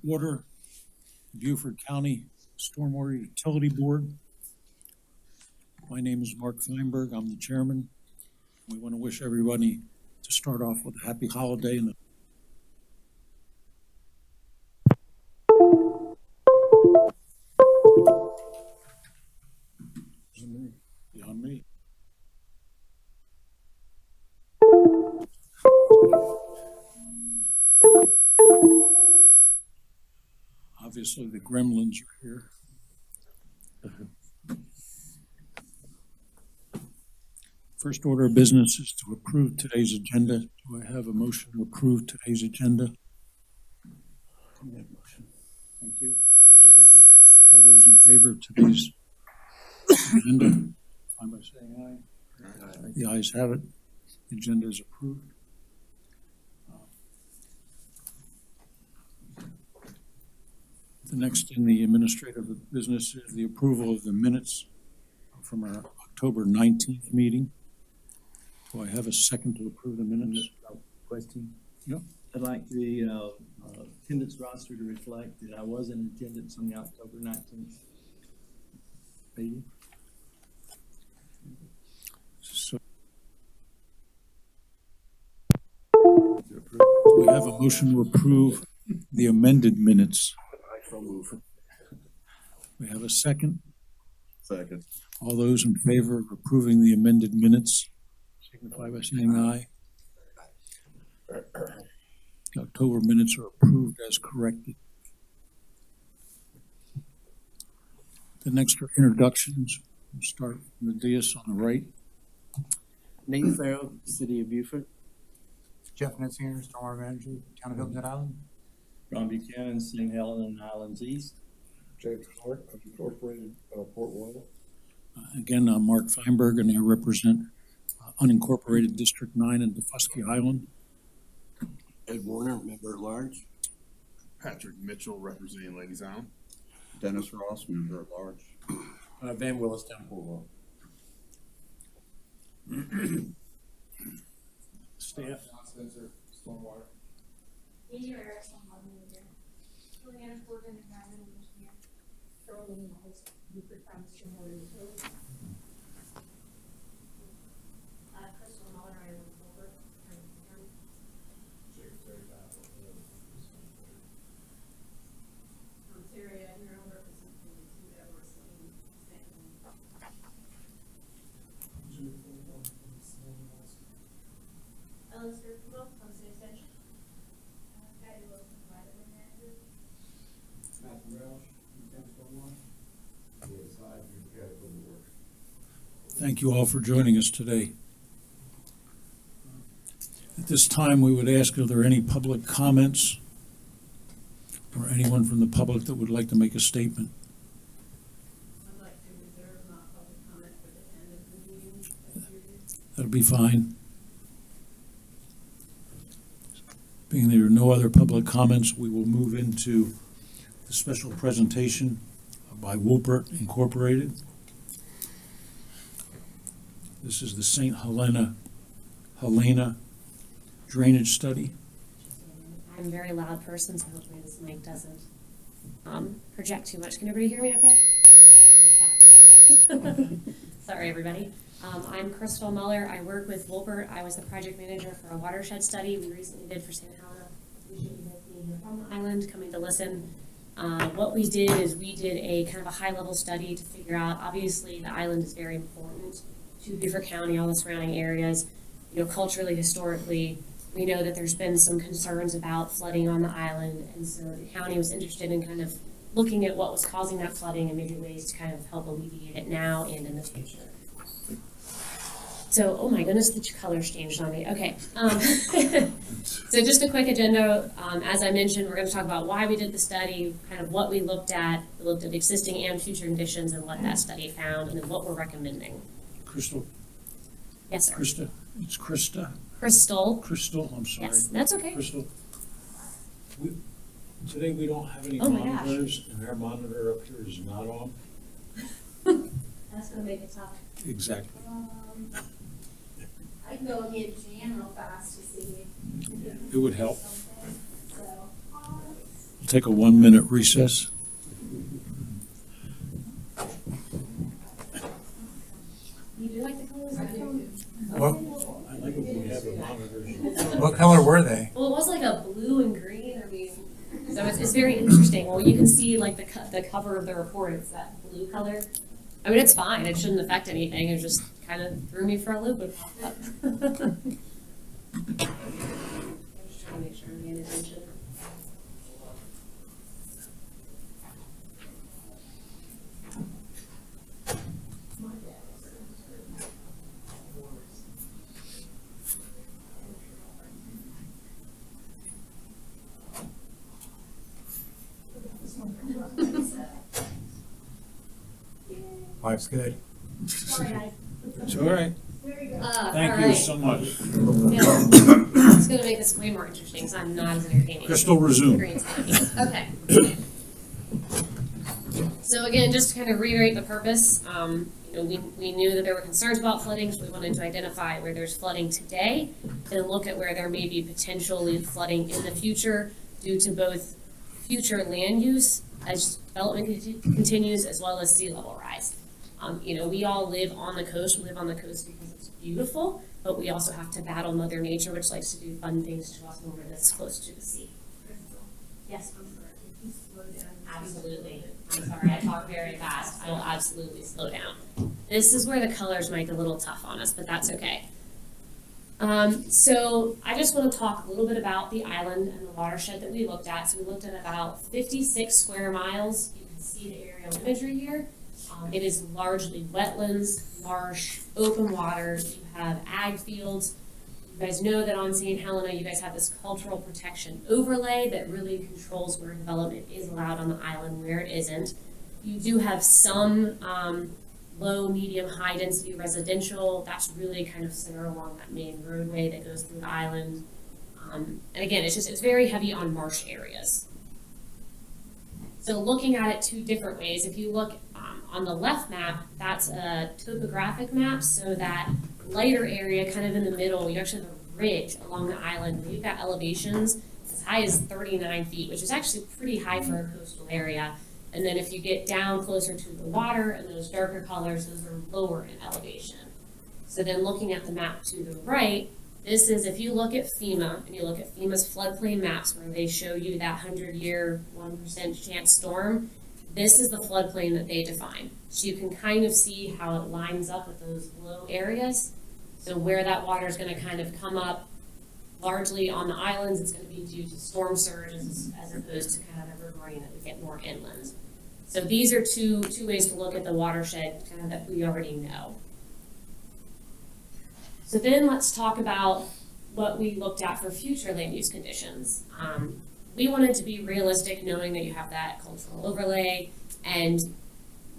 order, Beaufort County Stormwater Utility Board. My name is Mark Feinberg. I'm the chairman. We want to wish everybody to start off with a happy holiday and beyond me. Obviously, the gremlins are here. First order of business is to approve today's agenda. Do I have a motion to approve today's agenda? Motion. Thank you. Second. All those in favor of today's agenda, fine by saying aye. Aye. The ayes have it. The agenda is approved. The next in the administrative business is the approval of the minutes from our October 19th meeting. Do I have a second to approve the minutes? Question? Yep. I'd like the attendance roster to reflect that I was in attendance on the October 19th meeting. So we have a motion to approve the amended minutes. We have a second. Second. All those in favor of approving the amended minutes signify by saying aye. The October minutes are approved as corrected. The next are introductions. We'll start from the dais on the right. Nate Farrell, City of Beaufort. Jeff Netzinger, Stormwater Manager, Town of Hilton Head Island. Ron Buchanan, St. Helens Islands East. James Clark, Incorporated, Port Royal. Again, I'm Mark Feinberg, and I represent unincorporated District 9 in Defusky Island. Ed Warner, Member at Large. Patrick Mitchell, representing Ladies Island. Dennis Ross, Member at Large. Van Willis, Town of Port Royal. Staff. Spencer, Stormwater. Juliana Gordon, environmental engineer. Carolyn Miles, Beaufort County Stormwater Utility. Crystal Muller, I live in Beaufort. Terry, I'm here representing the two that were sitting. Alistair Kubo, Homestead Extension. Patty Wilson, environmental manager. Matthew Roush, Town of Stormwater. Thank you all for joining us today. At this time, we would ask, are there any public comments or anyone from the public that would like to make a statement? I'd like to reserve my public comment for the end of the meeting. That'll be fine. Being there are no other public comments, we will move into the special presentation by Beaufort Incorporated. This is the St. Helena drainage study. I'm a very loud person, so hopefully this mic doesn't project too much. Can everybody hear me okay? Like that. Sorry, everybody. I'm Crystal Muller. I work with Beaufort. I was the project manager for a watershed study we recently did for St. Helena. Appreciate you guys being here from the island, coming to listen. What we did is we did a kind of a high-level study to figure out, obviously, the island is very important to Beaufort County, all the surrounding areas. You know, culturally, historically, we know that there's been some concerns about flooding on the island, and so the county was interested in kind of looking at what was causing that flooding and maybe ways to kind of help alleviate it now and in the future. So, oh my goodness, the colors changed on me. Okay. So just a quick agenda. As I mentioned, we're going to talk about why we did the study, kind of what we looked at. We looked at existing and future conditions and what that study found, and then what we're recommending. Crystal? Yes, sir. Krista? It's Krista? Crystal. Crystal, I'm sorry. Yes, that's okay. Crystal, today we don't have any Oh my gosh. monitors, and our monitor up here is not on. That's gonna make it tough. Exactly. I can go hit Jan real fast to see. It would help. So, take a 1-minute recess. You do like the colors? What, what color were they? Well, it was like a blue and green. I mean, so it's very interesting. Well, you can see like the cover of the report. It's that blue color. I mean, it's fine. It shouldn't affect anything. It just kind of threw me for a loop. It popped up. I'm just trying to make sure I'm paying attention. Life's good. Sorry, guys. It's all right. Thank all you right. so much. Yeah. It's going to make this way more interesting because I'm not as entertaining. Crystal, resume. Green's gonna be. Okay. So again, just to kind of reiterate the purpose, we knew that there were concerns about flooding, so we wanted to identify where there's flooding today and look at where there may be potentially flooding in the future due to both future land use as development continues as well as sea level rise. We all live on the coast. We live on the coast because it's beautiful, but we also have to battle Mother Nature, which likes to do fun things to us when we're this close to the sea. Yes, I'm sorry. Can you slow down? Absolutely. I'm sorry, I talk very fast. I will absolutely slow down. This is where the colors might get a little tough on us, but that's okay. So I just want to talk a little bit about the island and the watershed that we looked at. So we looked at about 56 square miles. You can see the aerial imagery here. It is largely wetlands, marsh, open water. You have ag fields. You guys know that on St. Helena, you guys have this cultural protection overlay that really controls where development is allowed on the island, where it isn't. You do have some low, medium, high density residential. That's really kind of centered along that main roadway that goes through the island. And again, it's very heavy on marsh areas. So looking at it two different ways, if you look on the left map, that's a topographic map, so that lighter area kind of in the middle, you actually have a ridge along the island. You've got elevations as high as 39 feet, which is actually pretty high for a coastal area. And then if you get down closer to the water and those darker colors, those are lower in elevation. So then looking at the map to the right, this is, if you look at FEMA and you look at FEMA's floodplain maps where they show you that 100-year, 1% chance storm, this is the floodplain that they define. So you can kind of see how it lines up with those low areas. So where that water is going to kind of come up, largely on the islands, it's going to be due to storm surges as opposed to kind of evergreen that we get more inland. So these are two ways to look at the watershed kind of that we already know. So then let's talk about what we looked at for future land use conditions. We wanted to be realistic, knowing that you have that cultural overlay and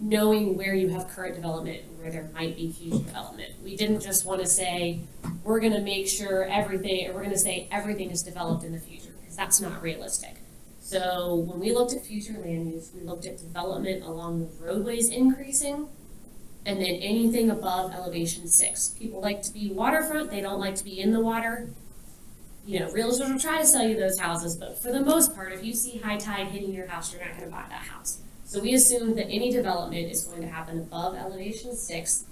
knowing where you have current development and where there might be future development. We didn't just want to say, we're going to make sure everything, or we're going to say everything is developed in the future, because that's not realistic. So when we looked at future land use, we looked at development along the roadways increasing, and then anything above elevation 6. People like to be waterfront, they don't like to be in the water. Realtors will try to sell you those houses, but for the most part, if you see high tide hitting your house, you're not going to buy that house. So we assumed that any development is going to happen above elevation 6,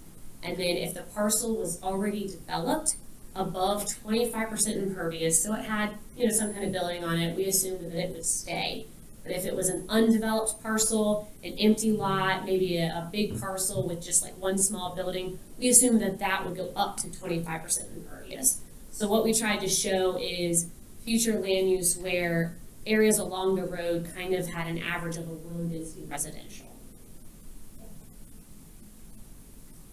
and then if the parcel was already developed above 25% impervious, so it had some kind of building on it, we assumed that it would stay. But if it was an undeveloped parcel, an empty lot, maybe a big parcel with just like one small building, we assumed that that would go up to 25% impervious. So what we tried to show is future land use where areas along the road kind of had an average of a low density residential.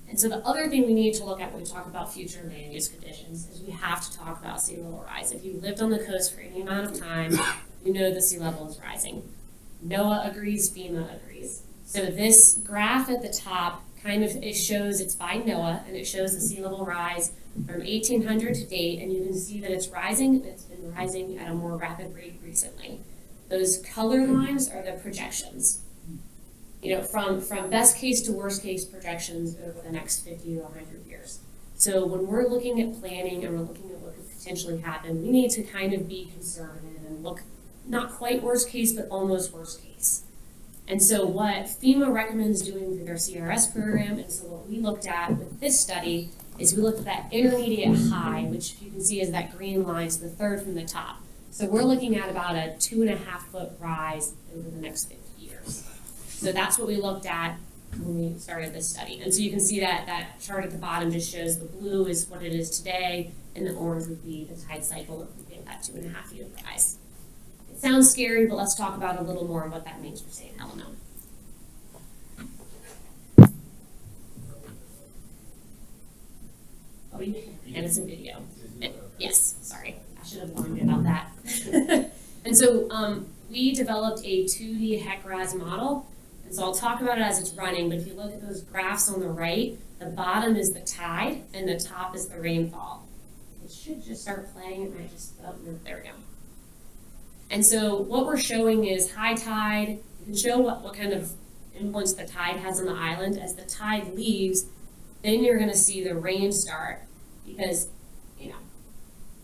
And so the other thing we need to look at when we talk about future land use conditions is we have to talk about sea level rise. If you lived on the coast for any amount of time, you know the sea level is rising. NOAA agrees, FEMA agrees. So this graph at the top it shows it's by NOAA, and it shows the sea level rise from 1800 to date, and you can see that it's rising, and it's been rising at a more rapid rate recently. Those color lines are the projections. From best case to worst case projections over the next 50 to 100 years. So when we're looking at planning and we're looking at what could potentially happen, we need to kind of be conservative and look not quite worst case, but almost worst case. And so what FEMA recommends doing through their CRS program, and so what we looked at with this study is we looked at that intermediate high, which you can see is that green line, so the third from the top. So we're looking at about a 2.5 foot rise over the next 50 years. So that's what we looked at when we started this study. And so you can see that that chart at the bottom just shows the blue is what it is today, and the orange would be the tide cycle if we get that 2.5 feet of rise. It sounds scary, but let's talk about a little more on what that means for St. Helena. Oh, and it's in video. Yes, sorry, I should have warned you about that. And so we developed a 2D HEC-RAS model. And so I'll talk about it as it's running, but if you look at those graphs on the right, the bottom is the tide and the top is the rainfall. It should just start playing. It might just, oh, no, there we go. And so what we're showing is high tide. You can show what kind of influence the tide has on the island. As the tide leaves, then you're going to see the rain start because, you know,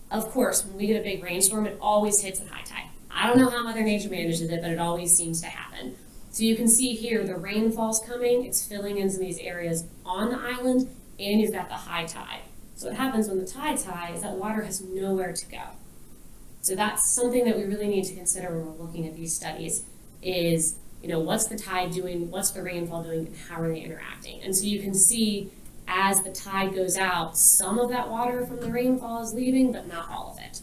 of course, when we get a big rainstorm, it always hits at high tide. I don't know how Mother Nature manages it, but it always seems to happen. So you can see here the rainfall's coming, it's filling into these areas on the island, and you've got the high tide. So what happens when the tide's high is that water has nowhere to go. So that's something that we really need to consider when we're looking at these studies is, you know, what's the tide doing, what's the rainfall doing, and how are they interacting? And so you can see as the tide goes out, some of that water from the rainfall is leaving, but not all of it.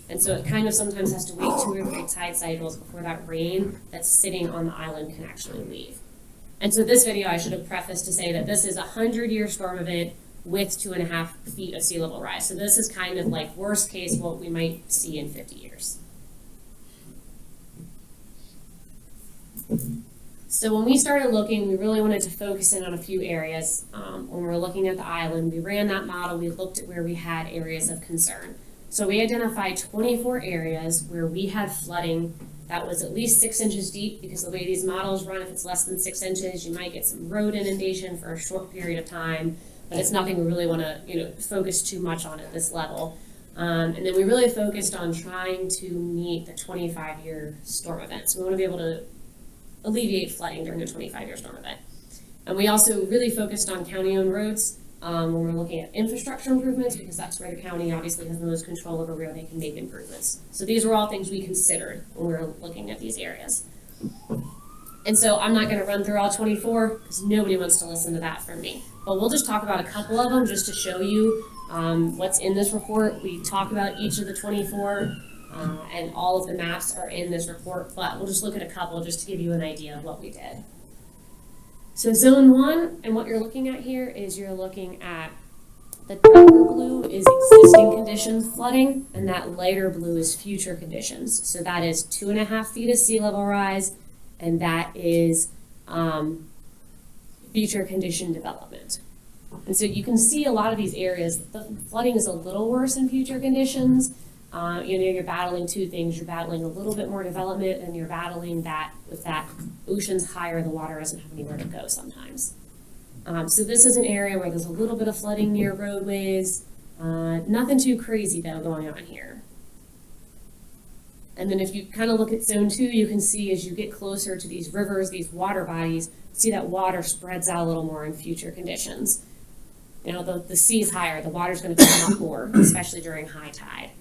And so it kind of sometimes has to wait 2 or 3 tide cycles before that rain that's sitting on the island can actually leave. And so this video, I should have prefaced to say that this is a 100-year storm event with 2.5 feet of sea level rise. So this is kind of like worst case what we might see in 50 years. So when we started looking, we really wanted to focus in on a few areas. When we were looking at the island, we ran that model, we looked at where we had areas of concern. So we identified 24 areas where we had flooding that was at least 6 inches deep, because the way these models run, if it's less than 6 inches, you might get some road inundation for a short period of time, but it's nothing we really want to, you know, focus too much on at this level. And then we really focused on trying to meet the 25-year storm event. So we want to be able to alleviate flooding during a 25-year storm event. And we also really focused on county-owned roads when we're looking at infrastructure improvements, because that's where the county obviously has the most control over where they can make improvements. So these were all things we considered when we were looking at these areas. And so I'm not going to run through all 24 because nobody wants to listen to that from me. But we'll just talk about a couple of them just to show you what's in this report. We talk about each of the 24 and all of the maps are in this report, but we'll just look at a couple just to give you an idea of what we did. So zone 1, and what you're looking at here is you're looking at the darker blue is existing conditions flooding, and that lighter blue is future conditions. So that is 2.5 feet of sea level rise, and that is future condition development. And so you can see a lot of these areas, the flooding is a little worse in future conditions. You know, you're battling 2 things. You're battling a little bit more development, and you're battling that with that ocean's higher, the water doesn't have anywhere to go sometimes. So this is an area where there's a little bit of flooding near roadways. Nothing too crazy though going on here. And then if you kind of look at zone 2, you can see as you get closer to these rivers, these water bodies, see that water spreads out a little more in future conditions. You know, the sea's higher, the water's going to come up more, especially during high tide.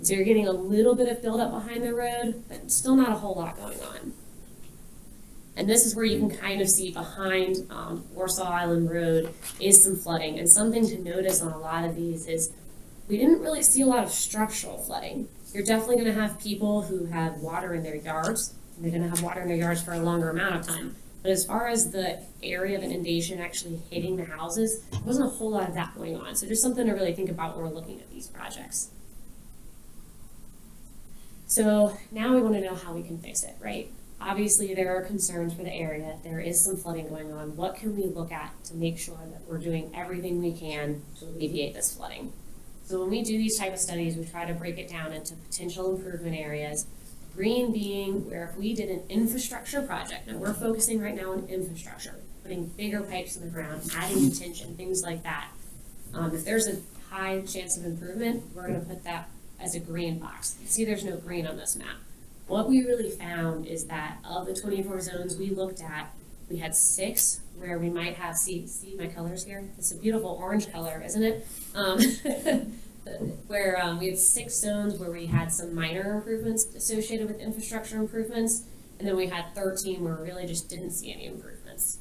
So you're getting a little bit of buildup behind the road, but still not a whole lot going on. And this is where you can kind of see behind Warsaw Island Road is some flooding. And something to notice on a lot of these is we didn't really see a lot of structural flooding. You're definitely going to have people who have water in their yards, and they're going to have water in their yards for a longer amount of time. But as far as the area of inundation actually hitting the houses, there wasn't a whole lot of that going on. So just something to really think about when we're looking at these projects. So now we want to know how we can fix it, right? Obviously, there are concerns for the area. There is some flooding going on. What can we look at to make sure that we're doing everything we can to alleviate this flooding? So when we do these type of studies, we try to break it down into potential improvement areas. Green being where if we did an infrastructure project, and we're focusing right now on infrastructure, putting bigger pipes in the ground, adding detention, things like that. If there's a high chance of improvement, we're going to put that as a green box. You see there's no green on this map. what we really found is that of the 24 zones we looked at, we had 6 where we might have, see my colors here? It's a beautiful orange color, isn't it? Where we had 6 zones where we had some minor improvements associated with infrastructure improvements, and then we had 13 where we really just didn't see any improvements.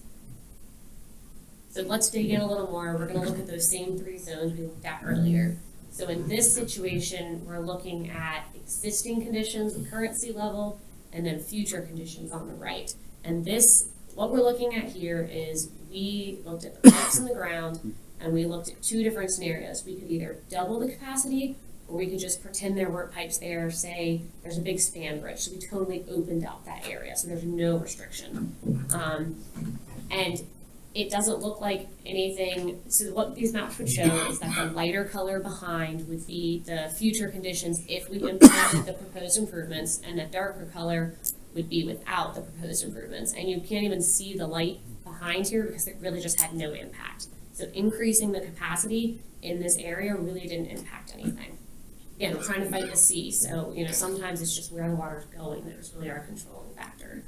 So let's dig in a little more. We're going to look at those same 3 zones we looked at earlier. So in this situation, we're looking at existing conditions, current sea level, and then future conditions on the right. And this, what we're looking at here is we looked at the pipes in the ground, and we looked at 2 different scenarios. We could either double the capacity, or we could just pretend there weren't pipes there, say there's a big span bridge. So we totally opened up that area, so there's no restriction. And it doesn't look like anything, so what these maps would show is that the lighter color behind would be the future conditions if we implemented the proposed improvements, and the darker color would be without the proposed improvements. And you can't even see the light behind here because it really just had no impact. So increasing the capacity in this area really didn't impact anything. Again, we're trying to fight the sea, so sometimes it's just where the water's going that was really our controlling factor.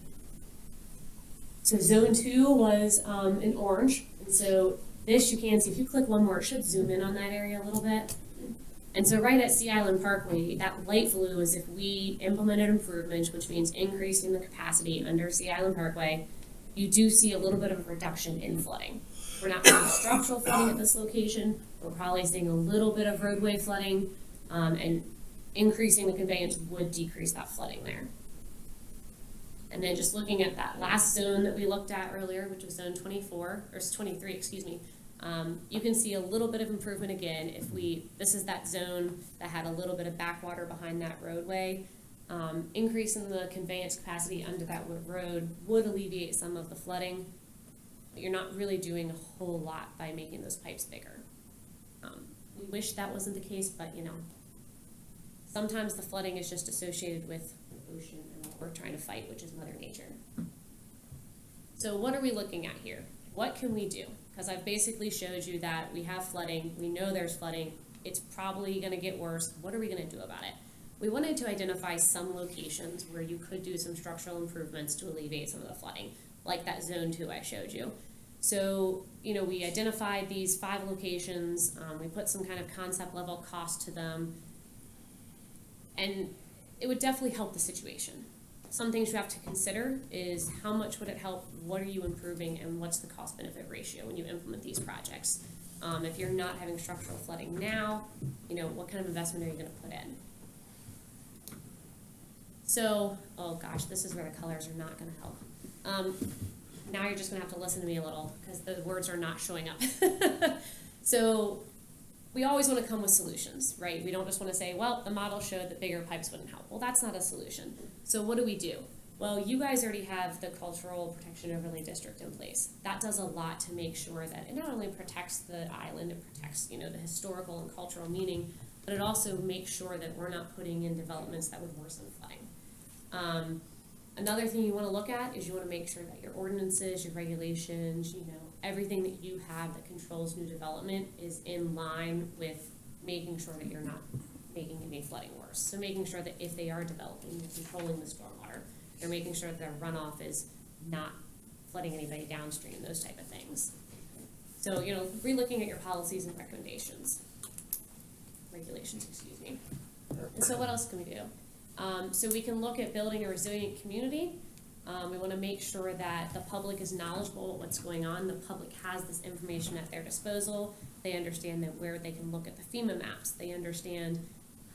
So zone 2 was in orange, and so this you can see, if you click one more, it should zoom in on that area a little bit. And so right at Sea Island Parkway, that light blue is if we implemented improvements, which means increasing the capacity under Sea Island Parkway, you do see a little bit of a reduction in flooding. We're not seeing structural flooding at this location, we're probably seeing a little bit of roadway flooding, and increasing the conveyance would decrease that flooding there. And then just looking at that last zone that we looked at earlier, which was zone 24, or 23, excuse me, you can see a little bit of improvement again if this is that zone that had a little bit of backwater behind that roadway. Increasing the conveyance capacity under that road would alleviate some of the flooding, but you're not really doing a whole lot by making those pipes bigger. We wish that wasn't the case, but sometimes the flooding is just associated with the ocean and what we're trying to fight, which is Mother Nature. So what are we looking at here? What can we do? Because I've basically showed you that we have flooding, we know there's flooding, it's probably going to get worse. What are we going to do about it? We wanted to identify some locations where you could do some structural improvements to alleviate some of the flooding, like that zone 2 I showed you. So, we identified these 5 locations, we put some kind of concept level cost to them, and it would definitely help the situation. Some things you have to consider is how much would it help, what are you improving, and what's the cost benefit ratio when you implement these projects. If you're not having structural flooding now, what kind of investment are you going to put in? So, oh gosh, this is where the colors are not going to help. Now you're just going to have to listen to me a little because the words are not showing up. So we always want to come with solutions, right? We don't just want to say, well, the model showed that bigger pipes wouldn't help. Well, that's not a solution. So what do? Well, you guys already have the Cultural Protection Overlay District in place. That does a lot to make sure that it not only protects the island, it protects, the historical and cultural meaning, but it also makes sure that we're not putting in developments that would worsen flooding. Another thing you want to look at is you want to make sure that your ordinances, your regulations, everything that you have that controls new development is in line with making sure that you're not making any flooding worse. So making sure that if they are developing, you're controlling the stormwater. They're making sure that their runoff is not flooding anybody downstream, those type of things. So, re-looking at your policies and regulations, excuse me. And so what else can we do? So we can look at building a resilient community. We want to make sure that the public is knowledgeable of what's going on. The public has this information at their disposal. They understand that where they can look at the FEMA maps. They understand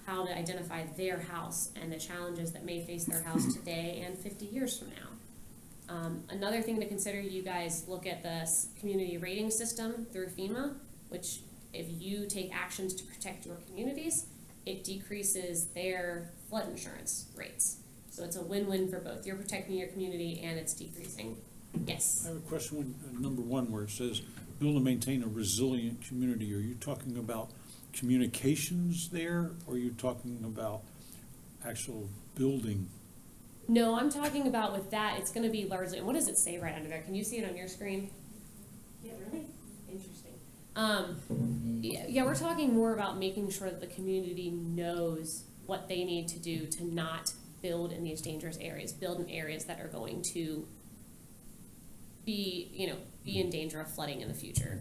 how to identify their house and the challenges that may face their house today and 50 years from now. Another thing to consider, you guys look at the community rating system through FEMA, which if you take actions to protect your communities, it decreases their flood insurance rates. So it's a win-win for both. You're protecting your community and it's decreasing. Yes? I have a question on number 1 where it says build and maintain a resilient community. Are you talking about communications there, or are you talking about actual building? No, I'm talking about with that, it's going to be largely, what does it say right under there? Can you see it on your screen? Yeah, really? Interesting. Yeah, we're talking more about making sure that the community knows what they need to do to not build in these dangerous areas, build in areas that are going to be, be in danger of flooding in the future.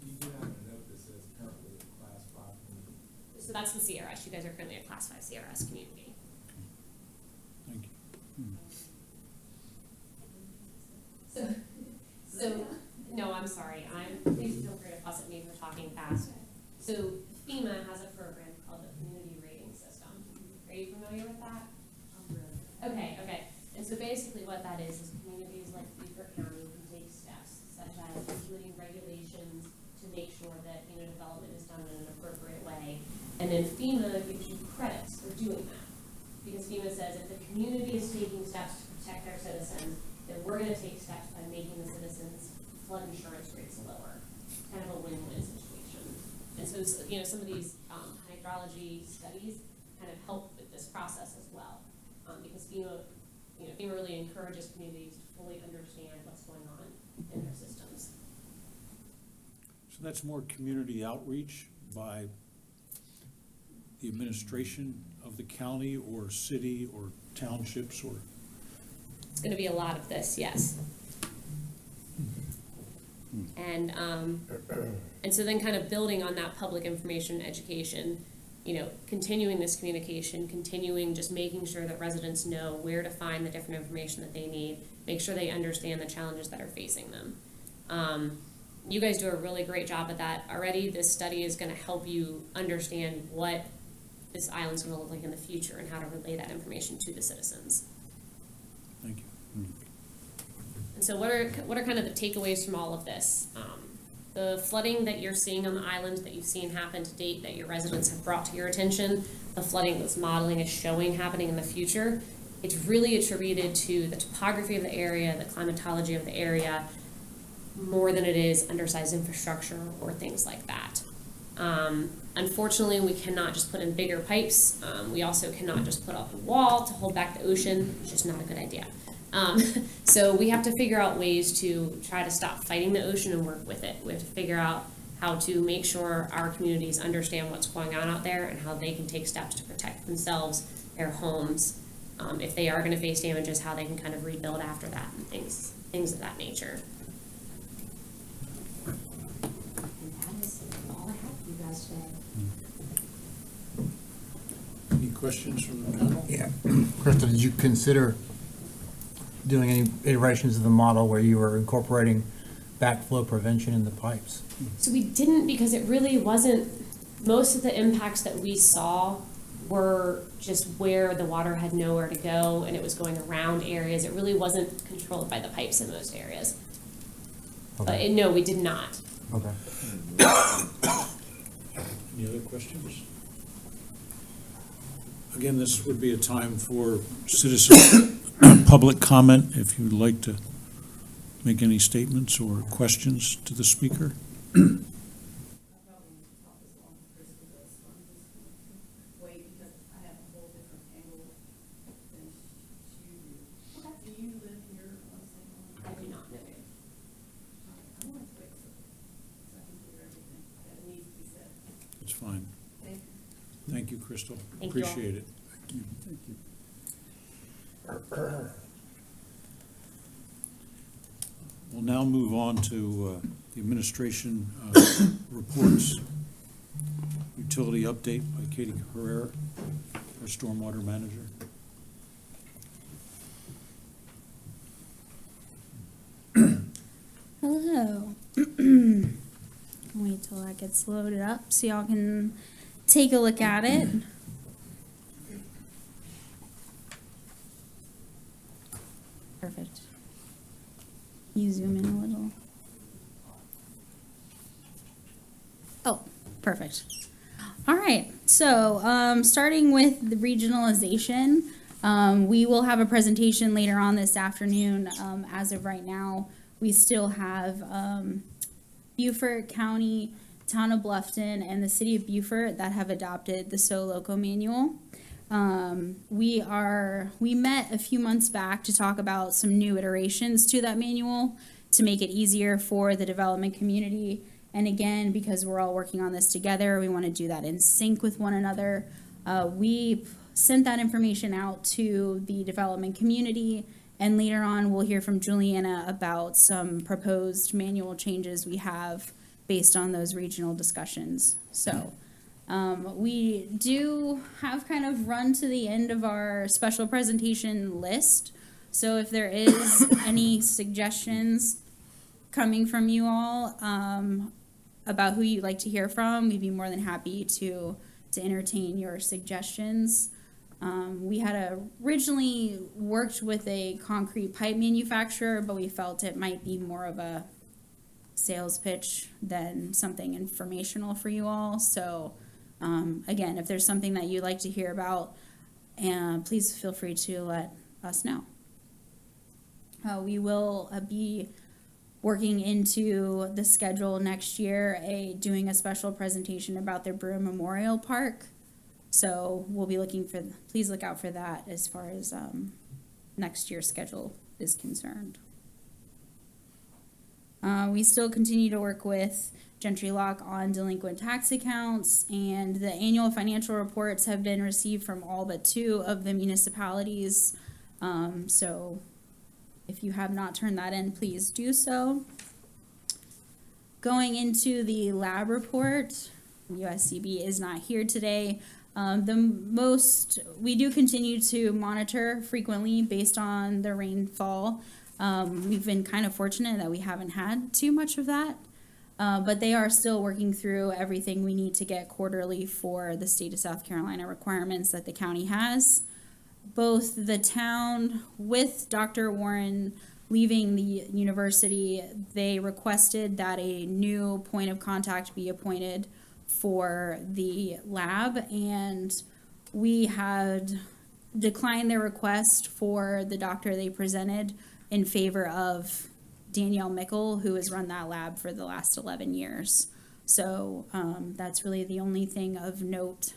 You do have a note that says currently a class 5 community. So that's the CRS. You guys are currently a Class 5 CRS community. Thank you. So, no, I'm sorry. Please feel free to fuss at me for talking fast. So FEMA has a program called the Community Rating System. Are you familiar with that? Okay. And so basically what that is communities like Beaufort County can take steps such as including regulations to make sure that development is done in an appropriate way. And then FEMA gives you credits for doing that. Because FEMA says if the community is taking steps to protect their citizens, then we're going to take steps by making the citizens' flood insurance rates lower. Kind of a win-win situation. And so, some of these hydrology studies kind of help with this process as well. Because FEMA really encourages communities to fully understand what's going on in their systems. So that's more community outreach by the administration of the county or city or townships or? It's going to be a lot of this, yes. And so then kind of building on that public information education, continuing this communication, continuing just making sure that residents know where to find the different information that they need, make sure they understand the challenges that are facing them. You guys do a really great job at that already. This study is going to help you understand what this island's going to look like in the future and how to relay that information to the citizens. Thank you. And so what are kind of the takeaways from all of this? The flooding that you're seeing on the island that you've seen happen to date that your residents have brought to your attention, the flooding this modeling is showing happening in the future, it's really attributed to the topography of the area, the climatology of the area, more than it is undersized infrastructure or things like that. Unfortunately, we cannot just put in bigger pipes. We also cannot just put up a wall to hold back the ocean. It's just not a good idea. So we have to figure out ways to try to stop fighting the ocean and work with it. We have to figure out how to make sure our communities understand what's going on out there and how they can take steps to protect themselves, their homes, if they are going to face damages, how they can kind of rebuild after that and things of that nature. And that is all I have for you guys today. Any questions from the panel? Yeah. Crystal, did you consider doing any iterations of the model where you were incorporating backflow prevention in the pipes? So we didn't, because it really wasn't, most of the impacts that we saw were just where the water had nowhere to go and it was going around areas. It really wasn't controlled by the pipes in most areas. Okay. But no, we did not. Okay. Any other questions? Again, this would be a time for citizen public comment if you'd like to make any statements or questions to the speaker. Wait, because I have a whole different angle than you do. Do you live here on St. Louis? I do not know. I want to wait so I can hear everything that needs to be said. It's fine. Thank you. Thank you, Crystal. Thank you all. Appreciate it. We'll now move on to the administration reports. Utility update by Katie Herrera, our stormwater manager. Hello. Wait till that gets loaded up so y'all can take a look at it. Perfect. You zoom in a little. Oh, perfect. All right, so starting with the regionalization, we will have a presentation later on this afternoon. As of right now, we still have Beaufort County, Town of Bluffton, and the City of Beaufort that have adopted the So Loco manual. We met a few months back to talk about some new iterations to that manual to make it easier for the development community. And again, because we're all working on this together, we want to do that in sync with one another. We sent that information out to the development community, and later on we'll hear from Juliana about some proposed manual changes we have based on those regional discussions. So we do have kind of run to the end of our special presentation list. So if there is any suggestions coming from you all about who you'd like to hear from, we'd be more than happy to entertain your suggestions. We had originally worked with a concrete pipe manufacturer, but we felt it might be more of a sales pitch than something informational for you all. So again, if there's something that you'd like to hear about, please feel free to let us know. We will be working into the schedule next year, doing a special presentation about their Brewer Memorial Park. So we'll be please look out for that as far as next year's schedule is concerned. We still continue to work with Gentry Lock on delinquent tax accounts, and the annual financial reports have been received from all but 2 of the municipalities. So if you have not turned that in, please do so. Going into the lab report, USCB is not here today. We do continue to monitor frequently based on the rainfall. We've been kind of fortunate that we haven't had too much of that, but they are still working through everything we need to get quarterly for the state of South Carolina requirements that the county has. Both the town, with Dr. Warren leaving the university, they requested that a new point of contact be appointed for the lab, and we had declined their request for the doctor they presented in favor of Danielle Mickle, who has run that lab for the last 11 years. So that's really the only thing of note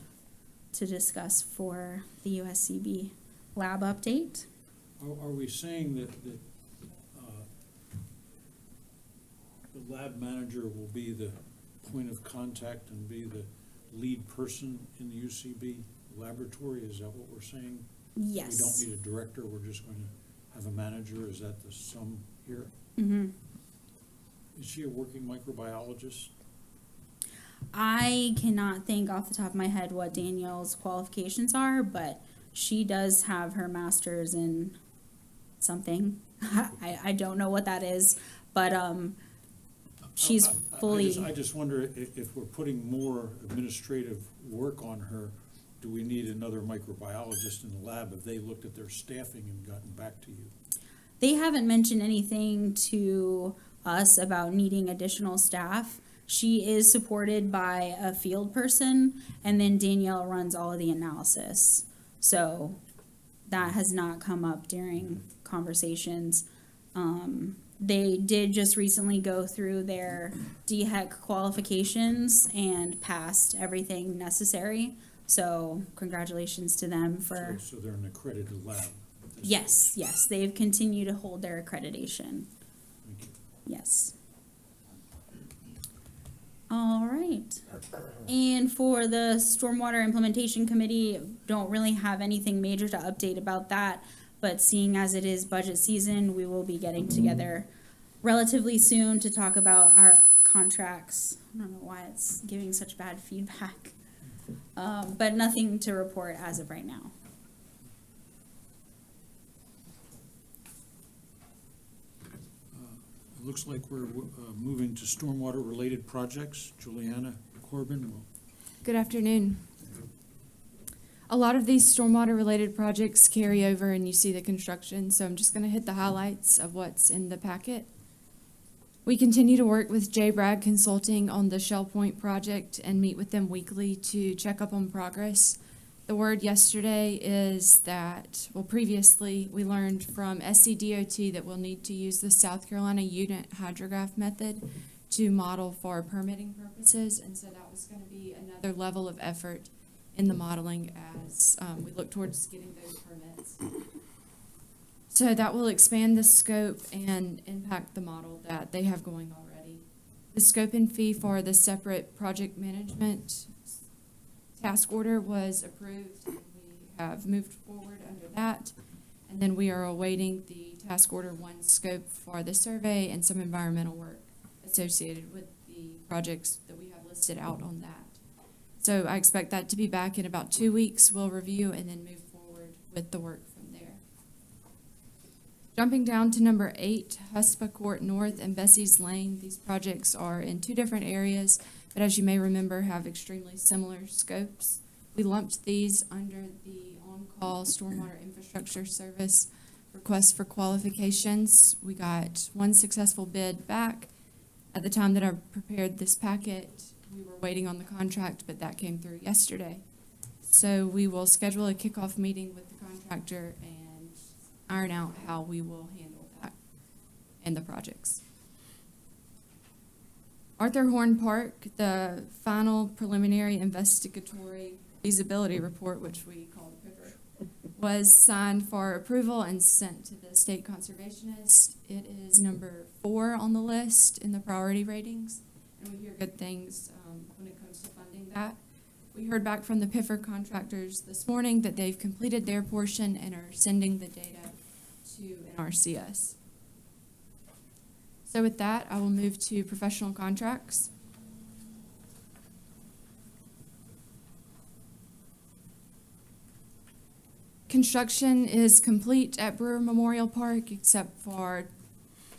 to discuss for the USCB lab update. Are we saying that the lab manager will be the point of contact and be the lead person in the UCB laboratory? Is that what we're saying? Yes. We don't need a director, we're just going to have a manager? Is that the sum here? Mm-hmm. Is she a working microbiologist? I cannot think off the top of my head what Danielle's qualifications are, but she does have her master's in something. I don't know what that is, but she's fully. I just wonder if we're putting more administrative work on her, do we need another microbiologist in the lab? Have they looked at their staffing and gotten back to you? They haven't mentioned anything to us about needing additional staff. She is supported by a field person, and then Danielle runs all of the analysis. So that has not come up during conversations. They did just recently go through their DHEC qualifications and passed everything necessary. So congratulations to them for. So they're an accredited lab? Yes, they've continued to hold their accreditation. Thank you. Yes. All right. And for the Stormwater Implementation Committee, don't really have anything major to update about that, but seeing as it is budget season, we will be getting together relatively soon to talk about our contracts. I don't know why it's giving such bad feedback, but nothing to report as of right now. It looks like we're moving to stormwater-related projects. Juliana Corbin will. Good afternoon. A lot of these stormwater-related projects carry over and you see the construction, so I'm just going to hit the highlights of what's in the packet. We continue to work with J. Bragg Consulting on the Shell Point project and meet with them weekly to check up on progress. The word yesterday is that, well, previously we learned from SCDOT that we'll need to use the South Carolina unit hydrograph method to model for permitting purposes, and so that was going to be another level of effort in the modeling as we look towards getting those permits. So that will expand the scope and impact the model that they have going already. The scope and fee for the separate project management task order was approved, and we have moved forward under that. And then we are awaiting the task order 1 scope for the survey and some environmental work associated with the projects that we have listed out on that. So I expect that to be back in about 2 weeks. We'll review and then move forward with the work from there. Jumping down to number 8, Huspa Court North and Bessie's Lane. These projects are in 2 different areas, but as you may remember, have extremely similar scopes. We lumped these under the on-call stormwater infrastructure service request for qualifications. We got 1 successful bid back. At the time that I prepared this packet, we were waiting on the contract, but that came through yesterday. So we will schedule a kickoff meeting with the contractor and iron out how we will handle that and the projects. Arthur Horn Park, the final preliminary investigatory feasibility report, which we call the PIFR, was signed for approval and sent to the state conservationist. It is number 4 on the list in the priority ratings, and we hear good things when it comes to funding that. We heard back from the PIFR contractors this morning that they've completed their portion and are sending the data to NRCS. So with that, I will move to professional contracts. Construction is complete at Brewer Memorial Park except for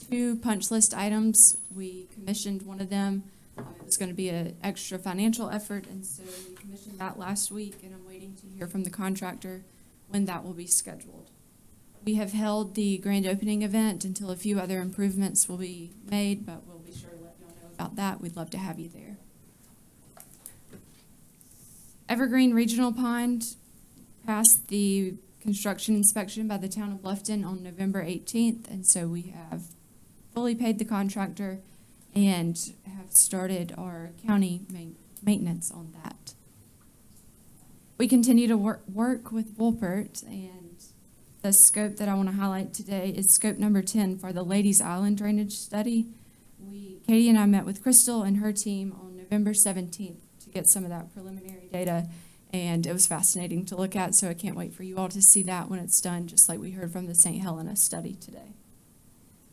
2 punch list items. We commissioned one of them. It was going to be an extra financial effort, and so we commissioned that last week, and I'm waiting to hear from the contractor when that will be scheduled. We have held the grand opening event until a few other improvements will be made, but we'll be sure to let y'all know about that. We'd love to have you there. Evergreen Regional Pond passed the construction inspection by the town of Bluffton on November 18th, and so we have fully paid the contractor and have started our county maintenance on that. We continue to work with Beaufort, and the scope that I want to highlight today is scope number 10 for the Ladies Island drainage study. Katie and I met with Crystal and her team on November 17th to get some of that preliminary data, and it was fascinating to look at, so I can't wait for you all to see that when it's done, just like we heard from the St. Helena study today.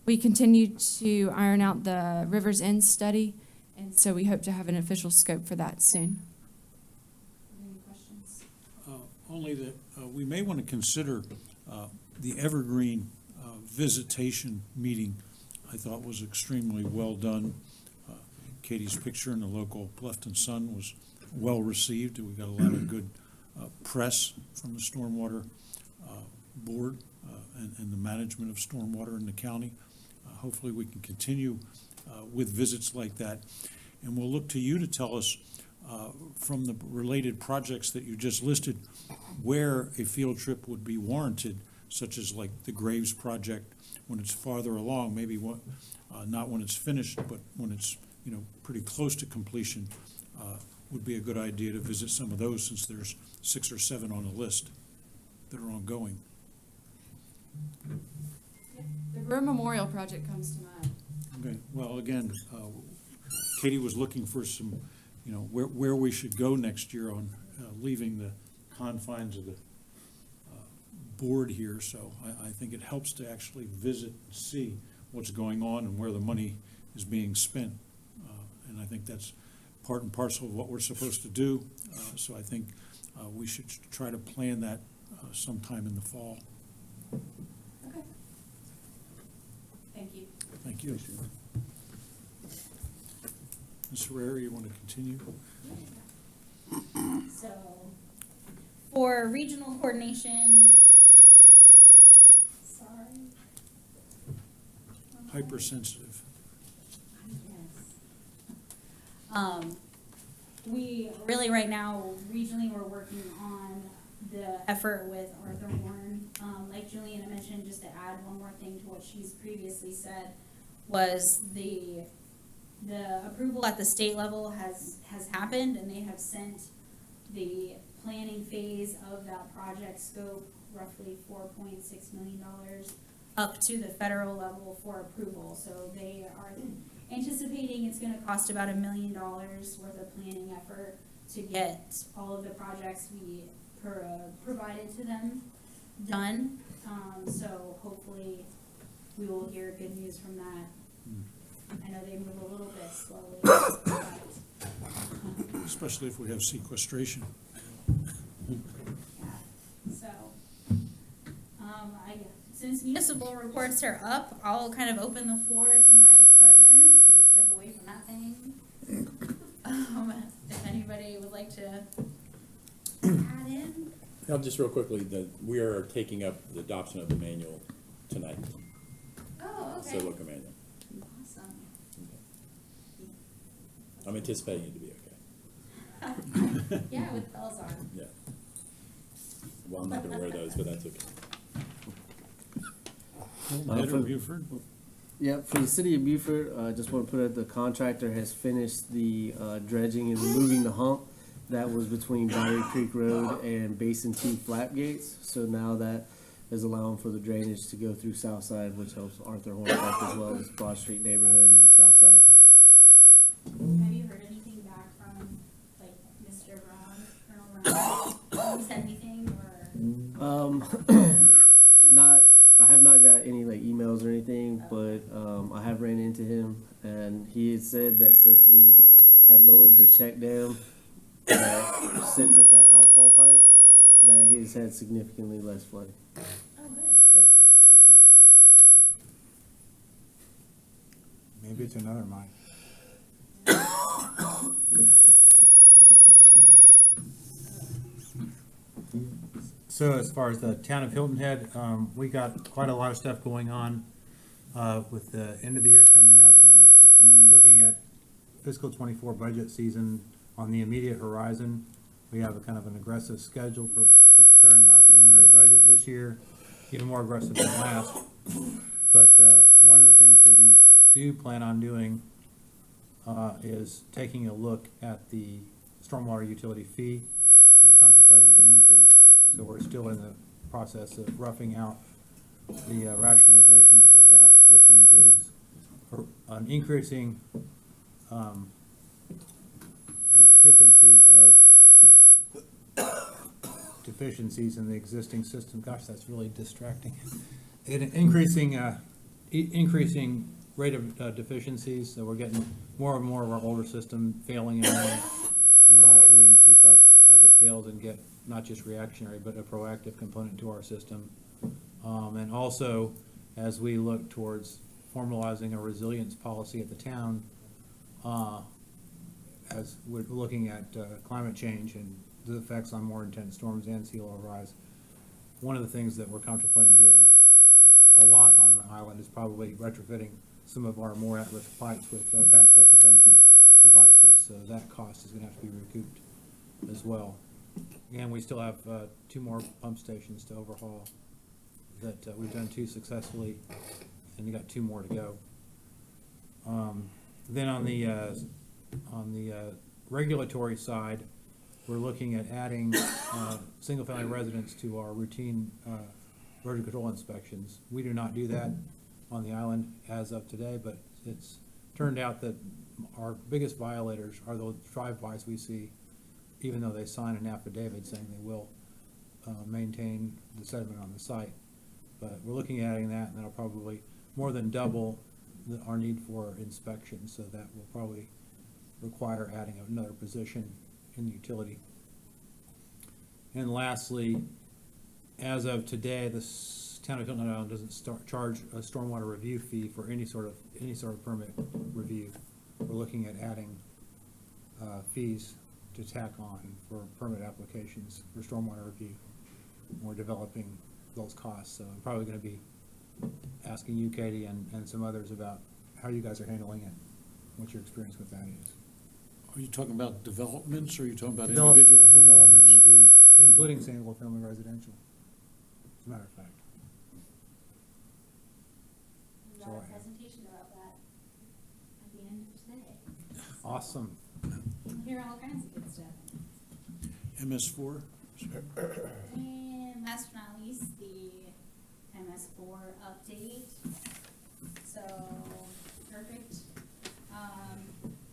We continue to iron out the Rivers End study, and so we hope to have an official scope for that soon. Any questions? Only that we may want to consider the Evergreen visitation meeting. I thought was extremely well done. Katie's picture in the local Bluffton Sun was well received. We got a lot of good press from the Stormwater Board and the management of stormwater in the county. Hopefully we can continue with visits like that. And we'll look to you to tell us from the related projects that you just listed where a field trip would be warranted, such as like the Graves project when it's farther along, maybe not when it's finished, but when it's pretty close to completion. Would be a good idea to visit some of those, since there's 6 or 7 on the list that are ongoing. The Brewer Memorial Project comes to mind. Okay, well, again, Katie was looking for some, where we should go next year on leaving the confines of the board here. So I think it helps to actually visit and see what's going on and where the money is being spent. And I think that's part and parcel of what we're supposed to do. So I think we should try to plan that sometime in the fall. Okay. Thank you. Thank you. Ms. Herrera, you want to continue? So, for regional coordination, sorry. Hypersensitive. We really right now, regionally, we're working on the effort with Arthur Horn. Like Juliana mentioned, just to add one more thing to what she's previously said, was the approval at the state level has happened, and they have sent the planning phase of that project scope, roughly $4.6 million, up to the federal level for approval. So they are anticipating it's going to cost about $1 million worth of planning effort to get all of the projects we provided to them done. So hopefully we will hear good news from that. I know they move a little bit slowly, but, Especially if we have sequestration. yeah, so, since municipal reports are up, I'll kind of open the floor to my partners and step away from that thing. If anybody would like to add in. Now, just real quickly, we are taking up the adoption of the manual tonight, Oh, the okay. local manual. Awesome. I'm anticipating it to be okay. Yeah, with bells on. Yeah. Well, I'm not gonna wear those, but that's okay. Better Beaufort. Yeah, for the city of Beaufort, just want to put it, the contractor has finished the dredging and removing the hump that was between Battery Creek Road and Basin 2 flap gates. So now that is allowing for the drainage to go through Southside, which helps Arthur Horn Park as well as Broad Street neighborhood and Southside. Have you heard anything back from, like, Mr. Brown, Colonel Brown? Has he said anything, or? I have not got any like emails or anything, but I have ran into him, and he had said that since we had lowered the check dam that sits at that outfall pipe, that he has had significantly less flooding. Oh, good. So That's awesome. Maybe it's another mine. So as far as the town of Hilton Head, we got quite a lot of stuff going on with the end of the year coming up and looking at fiscal '24 budget season on the immediate horizon. We have a kind of an aggressive schedule for preparing our preliminary budget this year, even more aggressive than last. But one of the things that we do plan on doing is taking a look at the stormwater utility fee and contemplating an increase. So we're still in the process of roughing out the rationalization for that, which includes an increasing frequency of deficiencies in the existing system. Gosh, that's really distracting. An increasing rate of deficiencies, so we're getting more and more of our older system failing in there. We want to make sure we can keep up as it fails and get not just reactionary, but a proactive component to our system. And also, as we look towards formalizing a resilience policy at the town, as we're looking at climate change and the effects on more intense storms and sea level rise, one of the things that we're contemplating doing a lot on the island is probably retrofitting some of our more at-risk pipes with backflow prevention devices. So that cost is going to have to be recouped as well. And we still have 2 more pump stations to overhaul that we've done 2 successfully, and we got 2 more to go. Then on the regulatory side, we're looking at adding single-family residents to our routine erosion control inspections. We do not do that on the island as of today, but it's turned out that our biggest violators are those drive-bys we see, even though they sign an affidavit saying they will maintain the sediment on the site. But we're looking at adding that, and that'll probably more than double our need for inspection, so that will probably require adding another position in the utility. And lastly, as of today, the town of Hilton Island doesn't charge a stormwater review fee for any sort of permit review. We're looking at adding fees to tack on for permit applications for stormwater review. We're developing those costs, so I'm probably going to be asking you, Katie, and some others about how you guys are handling it, what your experience with that is. Are you talking about developments, or are you talking about Development individual homeowners? review, including single-family residential, as a matter of fact. We got a presentation about that at the end of today. Awesome. You'll hear all kinds of good stuff. MS4? And last but not least, the MS4 update. So, perfect.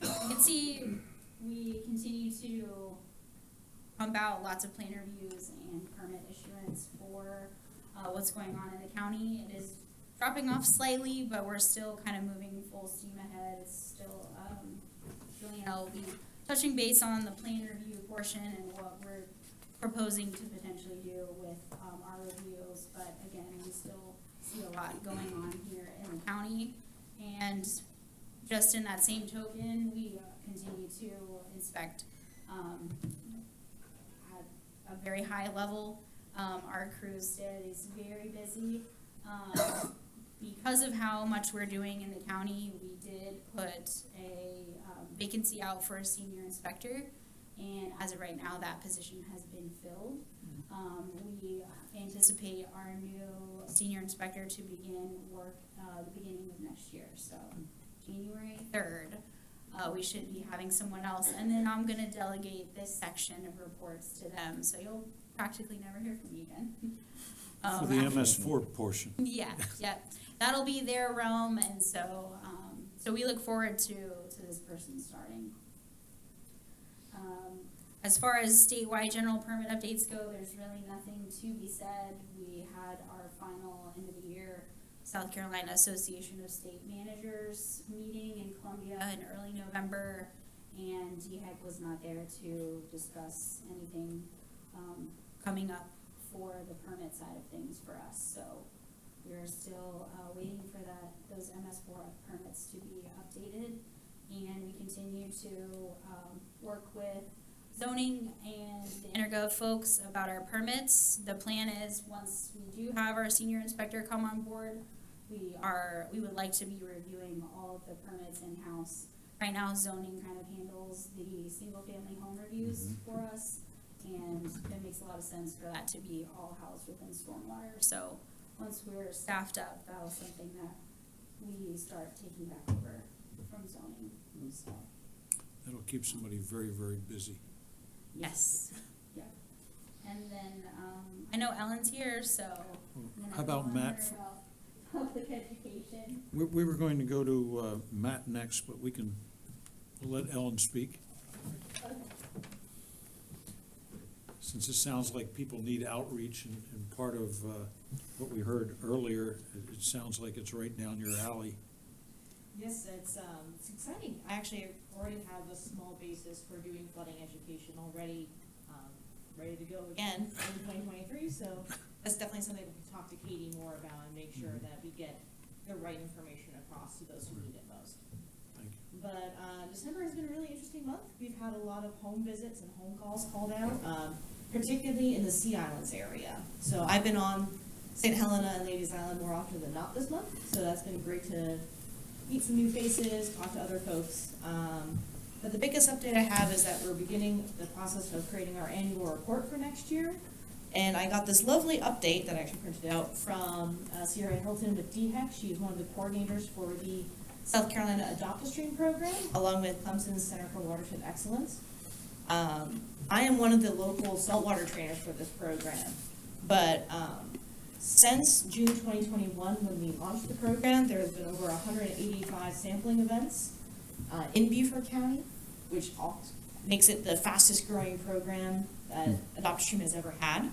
You can see we continue to pump out lots of plan reviews and permit issuance for what's going on in the county. It is dropping off slightly, but we're still kind of moving full steam ahead. It's still, Juliana will be touching base on the plan review portion and what we're proposing to potentially do with our reviews. But again, we still see a lot going on here in the county. And just in that same token, we continue to inspect at a very high level. Our crew is very busy. Because of how much we're doing in the county, we did put a vacancy out for a senior inspector, and as of right now, that position has been filled. We anticipate our new senior inspector to begin work the beginning of next year, so January 3rd. We should be having someone else, and then I'm gonna delegate this section of reports to them, so you'll practically never hear from me again. For the MS4 portion. Yeah, yep. That'll be their realm, and so we look forward to this person starting. As far as statewide general permit updates go, there's really nothing to be said. We had our final end of the year South Carolina Association of State Managers meeting in Columbia in early November, and DHEC was not there to discuss anything coming up for the permit side of things for us. So we're still waiting for those MS4 permits to be updated, and we continue to work with zoning and the Intergov folks about our permits. The plan is once we do have our senior inspector come on board, we would like to be reviewing all of the permits in-house. Right now, zoning kind of handles the single-family home reviews for us, and it makes a lot of sense for that to be all housed within stormwater. So once we're staffed up, that was something that we start taking back over from zoning. So. That'll keep somebody very, very busy. Yes. Yeah. And then I know Ellen's here, so. How about Matt? Public education. We were going to go to Matt next, but we'll let Ellen speak. Okay. Since it sounds like people need outreach, and part of what we heard earlier, it sounds like it's right down your alley. Yes, it's exciting. I actually already have a small basis for doing flooding education already, ready to go again in 2023. So that's definitely something we can talk to Katie more about and make sure that we get the right information across to those who need it most. Thank you. But December has been a really interesting month. We've had a lot of home visits and home calls called out, particularly in the Sea Islands area. So I've been on St. Helena and Ladies Island more often than not this month, so that's been great to meet some new faces, talk to other folks. But the biggest update I have is that we're beginning the process of creating our annual report for next year. And I got this lovely update that I actually printed out from Sierra Hilton with DHEC. She's one of the coordinators for the South Carolina Adopt-A-Stream program, along with Clemson's Center for Watershed Excellence. I am one of the local saltwater trainers for this program, but since June 2021, when we launched the program, there has been over 185 sampling events in Beaufort County, which makes it the fastest growing program that Adopt-A-Stream has ever had.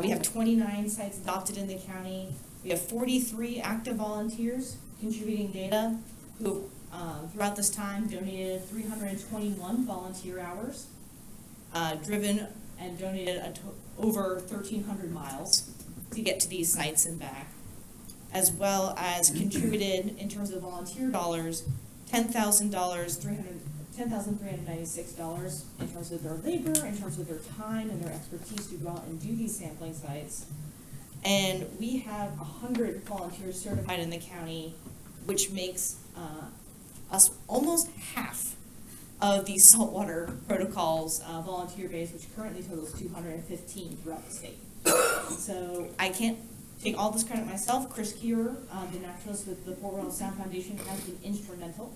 We have 29 sites adopted in the county. We have 43 active volunteers contributing data who, throughout this time, donated 321 volunteer hours, driven and donated over 1,300 miles to get to these sites and back, as well as contributed in terms of volunteer dollars, $10,396 in terms of their labor, in terms of their time and their expertise to go out and do these sampling sites. And we have 100 volunteers certified in the county, which makes us almost half of the saltwater protocols volunteer base, which currently totals 215 throughout the state. So I can't take all this credit myself. Chris Keerer, the naturalist with the Port Royal Sound Foundation, has been instrumental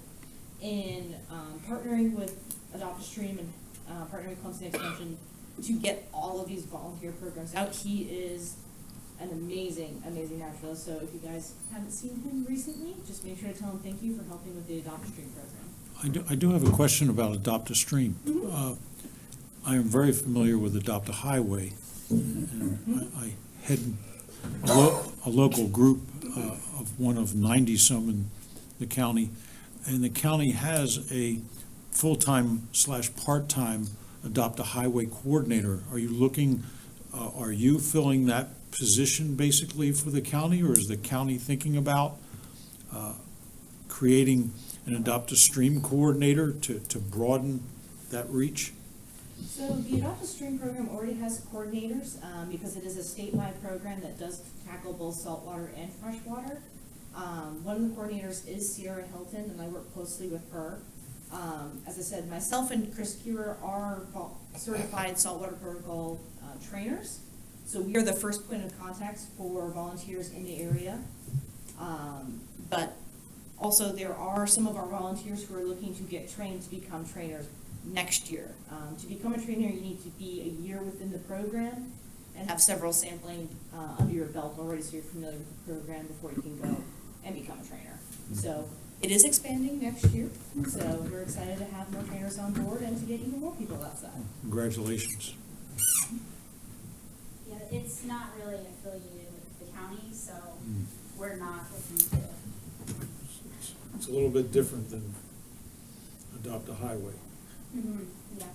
in partnering with Adopt-A-Stream and partnering with Clemson Extension to get all of these volunteer programs out. He is an amazing, amazing naturalist. So if you guys haven't seen him recently, just make sure to tell him thank you for helping with the Adopt-A-Stream program. I do have a question about Adopt-A-Stream. I am very familiar with Adopt a Highway. And I head a local group of one of 90-some in the county, and the county has a full-time / part-time Adopt a Highway coordinator. Are you looking, are you filling that position basically for the county, or is the county thinking about creating an Adopt a Stream coordinator to broaden that reach? So the Adopt a Stream program already has coordinators, because it is a statewide program that does tackle both saltwater and freshwater. One of the coordinators is Sierra Hilton, and I work closely with her. As I said, myself and Chris Kewer are certified saltwater protocol trainers. So we are the first point of contact for volunteers in the area. But also there are some of our volunteers who are looking to get trained to become trainers next year. To become a trainer, you need to be a year within the program and have several sampling under your belt already, so you're familiar with the program before you can go and become a trainer. So it is expanding next year, so we're excited to have more trainers on board and to get even more people outside. Congratulations. Yeah, it's not really affiliated with the county, so we're not looking to. It's a little bit different than Adopt a Highway. Yeah.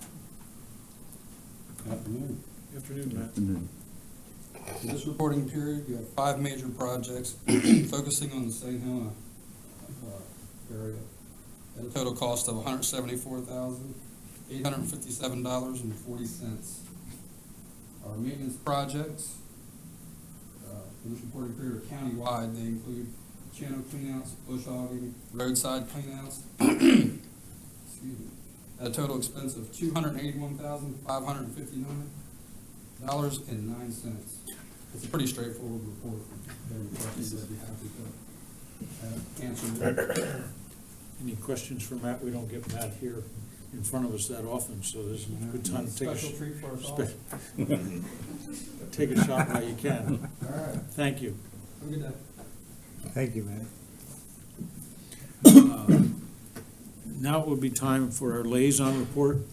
Afternoon. Afternoon, Matt. In this reporting period, you have 5 major projects focusing on the St. Helena area at a total cost of $174,857.40. Our maintenance projects in this reporting period are countywide. They include channel cleanouts, bush hogging, roadside cleanouts, excuse me, at a total expense of $281,559.09. It's a pretty straightforward report. Any questions, I'd be happy to answer them. Any questions for Matt? We don't get Matt here in front of us that often, so this is a good time to take a Special treat for us all. take a shot while you can. All right. Thank you. Have a good day. Thank you, man. Now it would be time for our liaison report.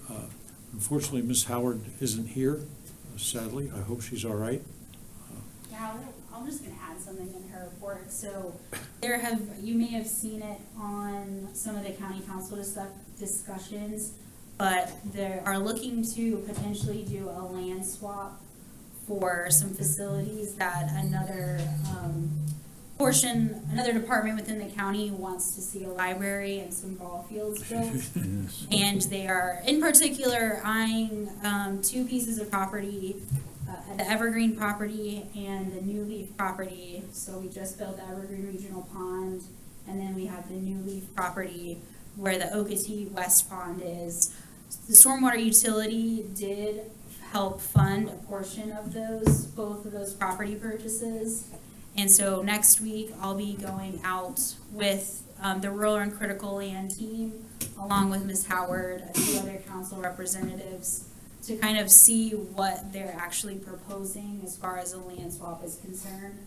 Unfortunately, Ms. Howard isn't here, sadly. I hope she's all right. Yeah, I'm just gonna add something in her report. So you may have seen it on some of the county council discussions, but they are looking to potentially do a land swap for some facilities that another department within the county wants to see a library and some ball fields built. Yes. And they are in particular eyeing 2 pieces of property, the Evergreen property and the New Leaf property. So we just built the Evergreen Regional Pond, and then we have the New Leaf property where the Okatee West Pond is. The stormwater utility did help fund a portion of both of those property purchases. And so next week, I'll be going out with the rural and critical land team, along with Ms. Howard and 2 other council representatives, to kind of see what they're actually proposing as far as a land swap is concerned.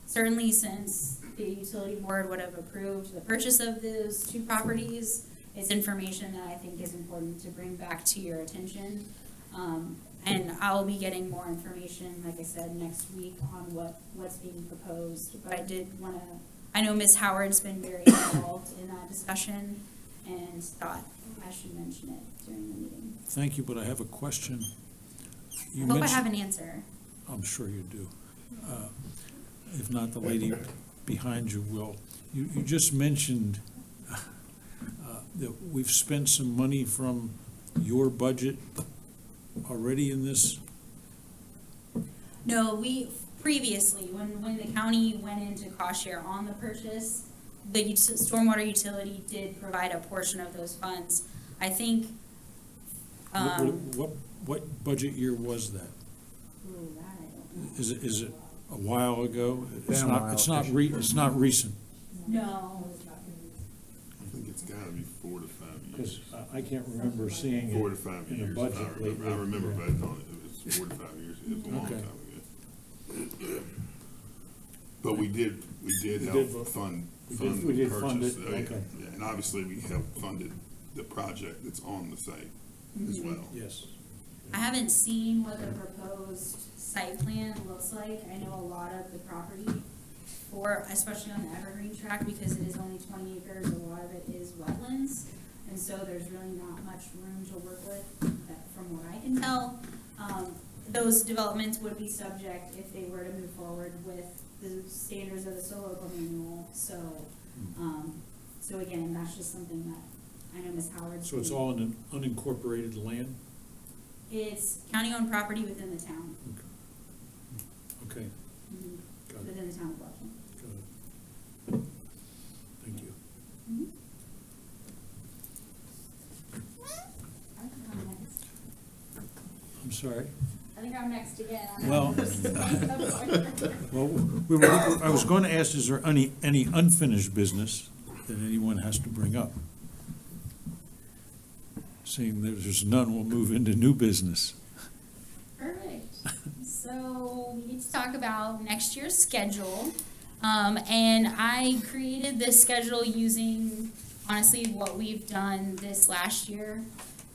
Certainly, since the utility board would have approved the purchase of those 2 properties, it's information that I think is important to bring back to your attention. And I'll be getting more information, like I said, next week on what's being proposed. But I know Ms. Howard's been very involved in that discussion, and thought I should mention it during the meeting. Thank you, but I have a question. I hope I have an answer. I'm sure you do. If not, the lady behind you will. You just mentioned that we've spent some money from your budget already in this? No, we previously, when the county went into cost share on the purchase, the stormwater utility did provide a portion of those funds. I think. What budget year was that? Ooh, that I don't know. Is it a while ago? It's Been a not. while. It's not recent. No. I think it's gotta be 4 to 5 Because years. I can't remember seeing 4 it to 5 in the years. budget I remember lately. voting on it. It was 4 to 5 years. It was a long Okay. time ago. But we did help fund we the did fund purchase. it, Oh, yeah. okay. Yeah, and obviously we helped funded the project that's on the site as well. Yes. I haven't seen what the proposed site plan looks like. I know a lot of the property for, especially on the Evergreen tract, because it is only 20 acres, a lot of it is wetlands. And so there's really not much room to work with, from what I can tell. Those developments would be subject if they were to move forward with the standards of the solo manual. So, so again, that's just something that I know Ms. Howard. So it's all in an unincorporated land? It's county-owned property within the town. Okay, Mhm. got it, Within the town of Bluffton. got it. Thank you. Mhm. I think I'm next. I'm sorry. I think I'm next again. Well, well, I was going to ask, is there any unfinished business that anyone has to bring up? Seeing that there's none, we'll move into new business. Perfect. So we need to talk about next year's schedule. And I created this schedule using, honestly, what we've done this last year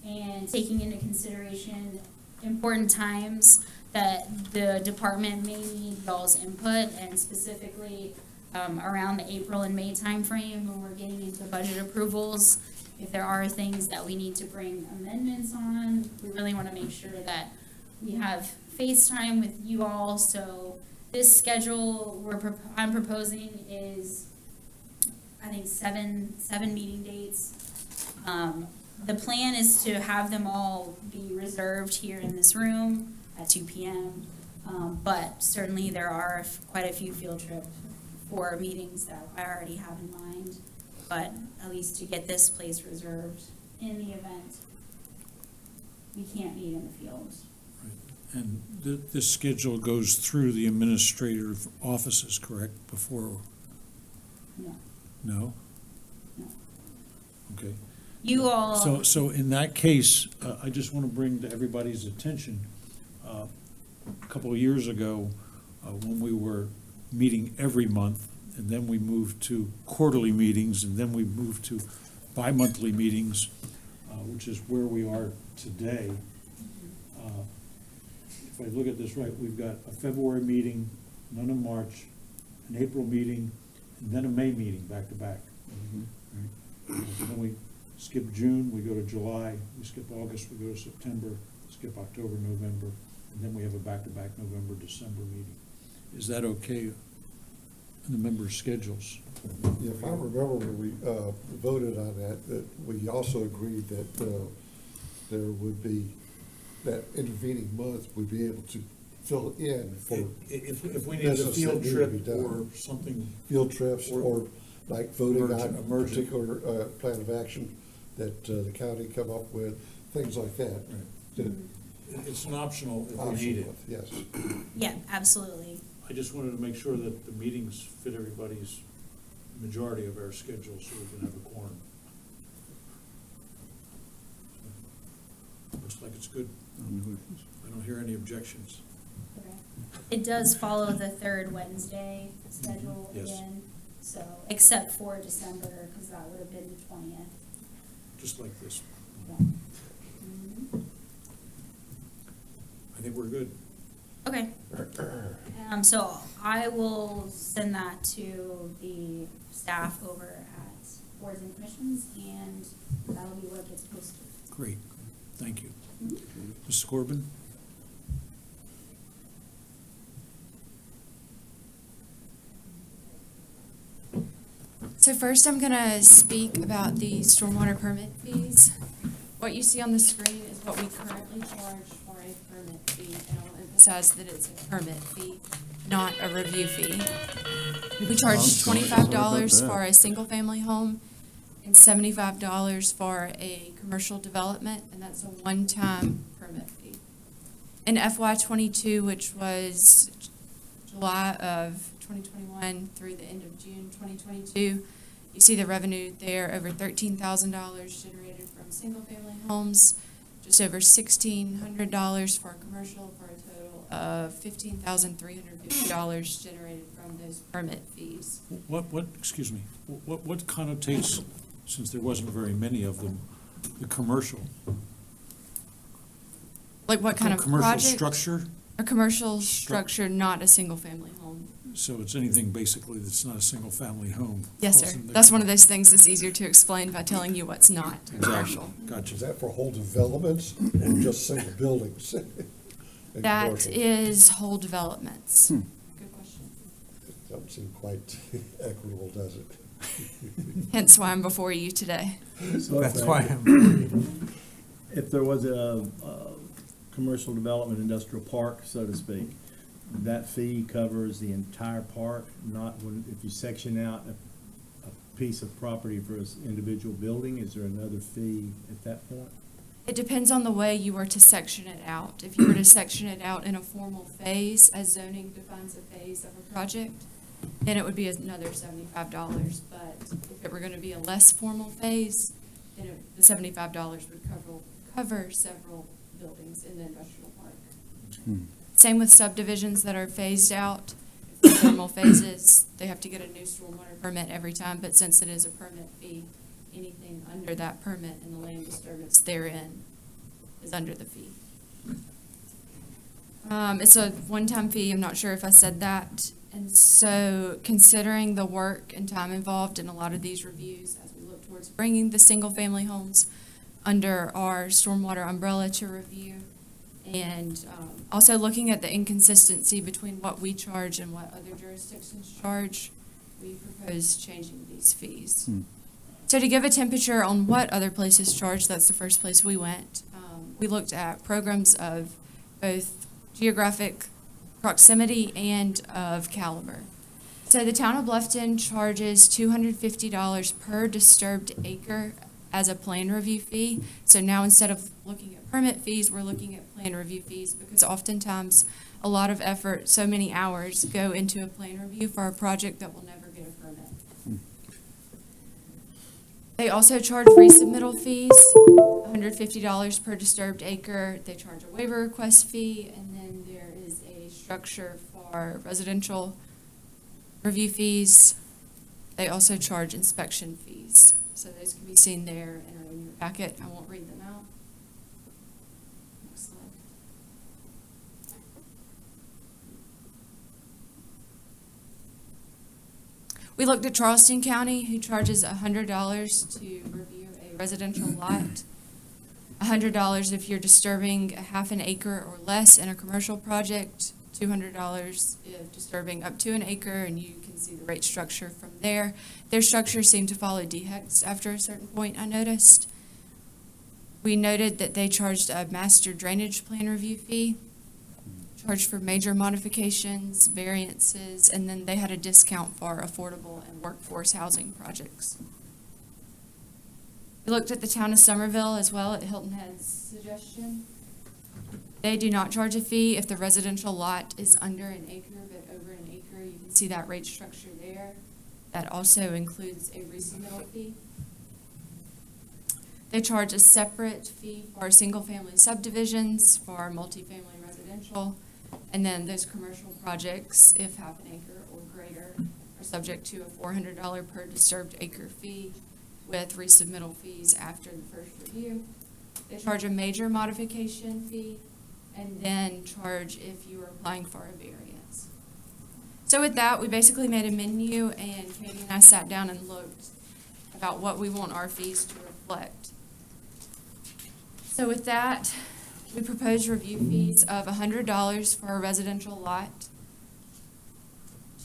and taking into consideration important times that the department may need y'all's input, and specifically around the April and May timeframe when we're getting into budget approvals. If there are things that we need to bring amendments on, we really want to make sure that we have FaceTime with you all. So this schedule I'm proposing is, I think, seven meeting dates. The plan is to have them all be reserved here in this room at 2 p.m. But certainly there are quite a few field trip for meetings that I already have in mind. But at least to get this place reserved in the event we can't meet in the field. And this schedule goes through the administrative offices, correct, before? No. No? No. Okay. You all. So in that case, I just want to bring to everybody's attention, a couple of years ago, when we were meeting every month, and then we moved to quarterly meetings, and then we moved to bi-monthly meetings, which is where we are today. If I look at this right, we've got a February meeting, none in March, an April meeting, and then a May meeting back to back. Right? And then we skip June, we go to July, we skip August, we go to September, skip October, November, and then we have a back-to-back November, December meeting. Is that okay in the members' schedules? If I remember when we voted on that we also agreed that there would be, that intervening month, we'd be able to fill in for. If we need a business that field needed to trip be done. or something. Field trips or like voting on a Emergent. particular plan of action that the county come up with, things like that. It's an optional if we need it. Yes. Yeah, absolutely. I just wanted to make sure that the meetings fit everybody's, majority of our schedule, so we can have a quorum. Looks like it's good. I don't hear any objections. Okay. It does follow the third Wednesday schedule Yes. again, so, except for December, because that would have been the 20th. Just like this. Yeah. Mhm. I think we're good. Okay. So I will send that to the staff over at boards and commissions, and that'll be what gets posted. Great. Thank you. Mrs. Corbin? So first, I'm gonna speak about the stormwater permit fees. What you see on the screen is what we currently charge for a permit fee, and I'll emphasize that it's a permit fee, not a review fee. We charge $25 for a single-family home and $75 for a commercial development, and that's a one-time permit fee. In FY '22, which was July of 2021 through the end of June 2022, you see the revenue there, over $13,000 generated from single-family homes, just over $1,600 for commercial, for a total of $15,350 generated from those permit fees. Excuse me, what connotates, since there wasn't very many of them, the commercial? Like what kind of Commercial project? structure, A commercial structure, not a single-family home. so it's anything basically that's not a single-family home. Yes, falls sir. in the- That's one of those things that's easier to explain by telling you what's not Exactly, commercial. gotcha. Is that for whole developments or just single buildings? And That commercial? is whole developments. Good question. It doesn't seem quite equitable, does it? Hence why I'm before you today. That's why I'm, If there was a commercial development industrial park, so to speak, that fee covers the entire park, not when, if you section out a piece of property for an individual building, is there another fee at that point? It depends on the way you were to section it out. If you were to section it out in a formal phase, as zoning defines a phase of a project, then it would be another $75. But if it were going to be a less formal phase, then the $75 would cover several buildings in the industrial park. Same with subdivisions that are phased out. If they're formal phases, they have to get a new stormwater permit every time, but since it is a permit fee, anything under that permit and the land disturbance therein is under the fee. It's a one-time fee, I'm not sure if I said that. And so considering the work and time involved in a lot of these reviews, as we look towards bringing the single-family homes under our stormwater umbrella to review, and also looking at the inconsistency between what we charge and what other jurisdictions charge, we propose changing these fees. So to give a temperature on what other places charge, that's the first place we went. We looked at programs of both geographic proximity and of caliber. So the town of Bluffton charges $250 per disturbed acre as a plan review fee. So now instead of looking at permit fees, we're looking at plan review fees because oftentimes a lot of effort, so many hours go into a plan review for a project that will never get a permit. They also charge resubmittal fees, $150 per disturbed acre. They charge a waiver request fee, and then there is a structure for residential review fees. They also charge inspection fees. So those can be seen there and are in your packet. I won't read them out. Next slide. We looked at Charleston County, who charges $100 to review a residential lot. $100 if you're disturbing a half an acre or less in a commercial project. $200 if disturbing up to an acre, and you can see the rate structure from there. Their structures seem to follow DHECs after a certain point, I noticed. We noted that they charged a master drainage plan review fee, charged for major modifications, variances, and then they had a discount for affordable and workforce housing projects. We looked at the town of Somerville as well, at Hilton Head's suggestion. They do not charge a fee if the residential lot is under an acre, but over an acre. You can see that rate structure there. That also includes a resubmittal fee. They charge a separate fee for single-family subdivisions, for multifamily residential, and then those commercial projects, if half an acre or greater, are subject to a $400 per disturbed acre fee with resubmittal fees after the first review. They charge a major modification fee and then charge if you are applying for a variance. So with that, we basically made a menu, and Katie and I sat down and looked about what we want our fees to reflect. So with that, we propose review fees of $100 for a residential lot,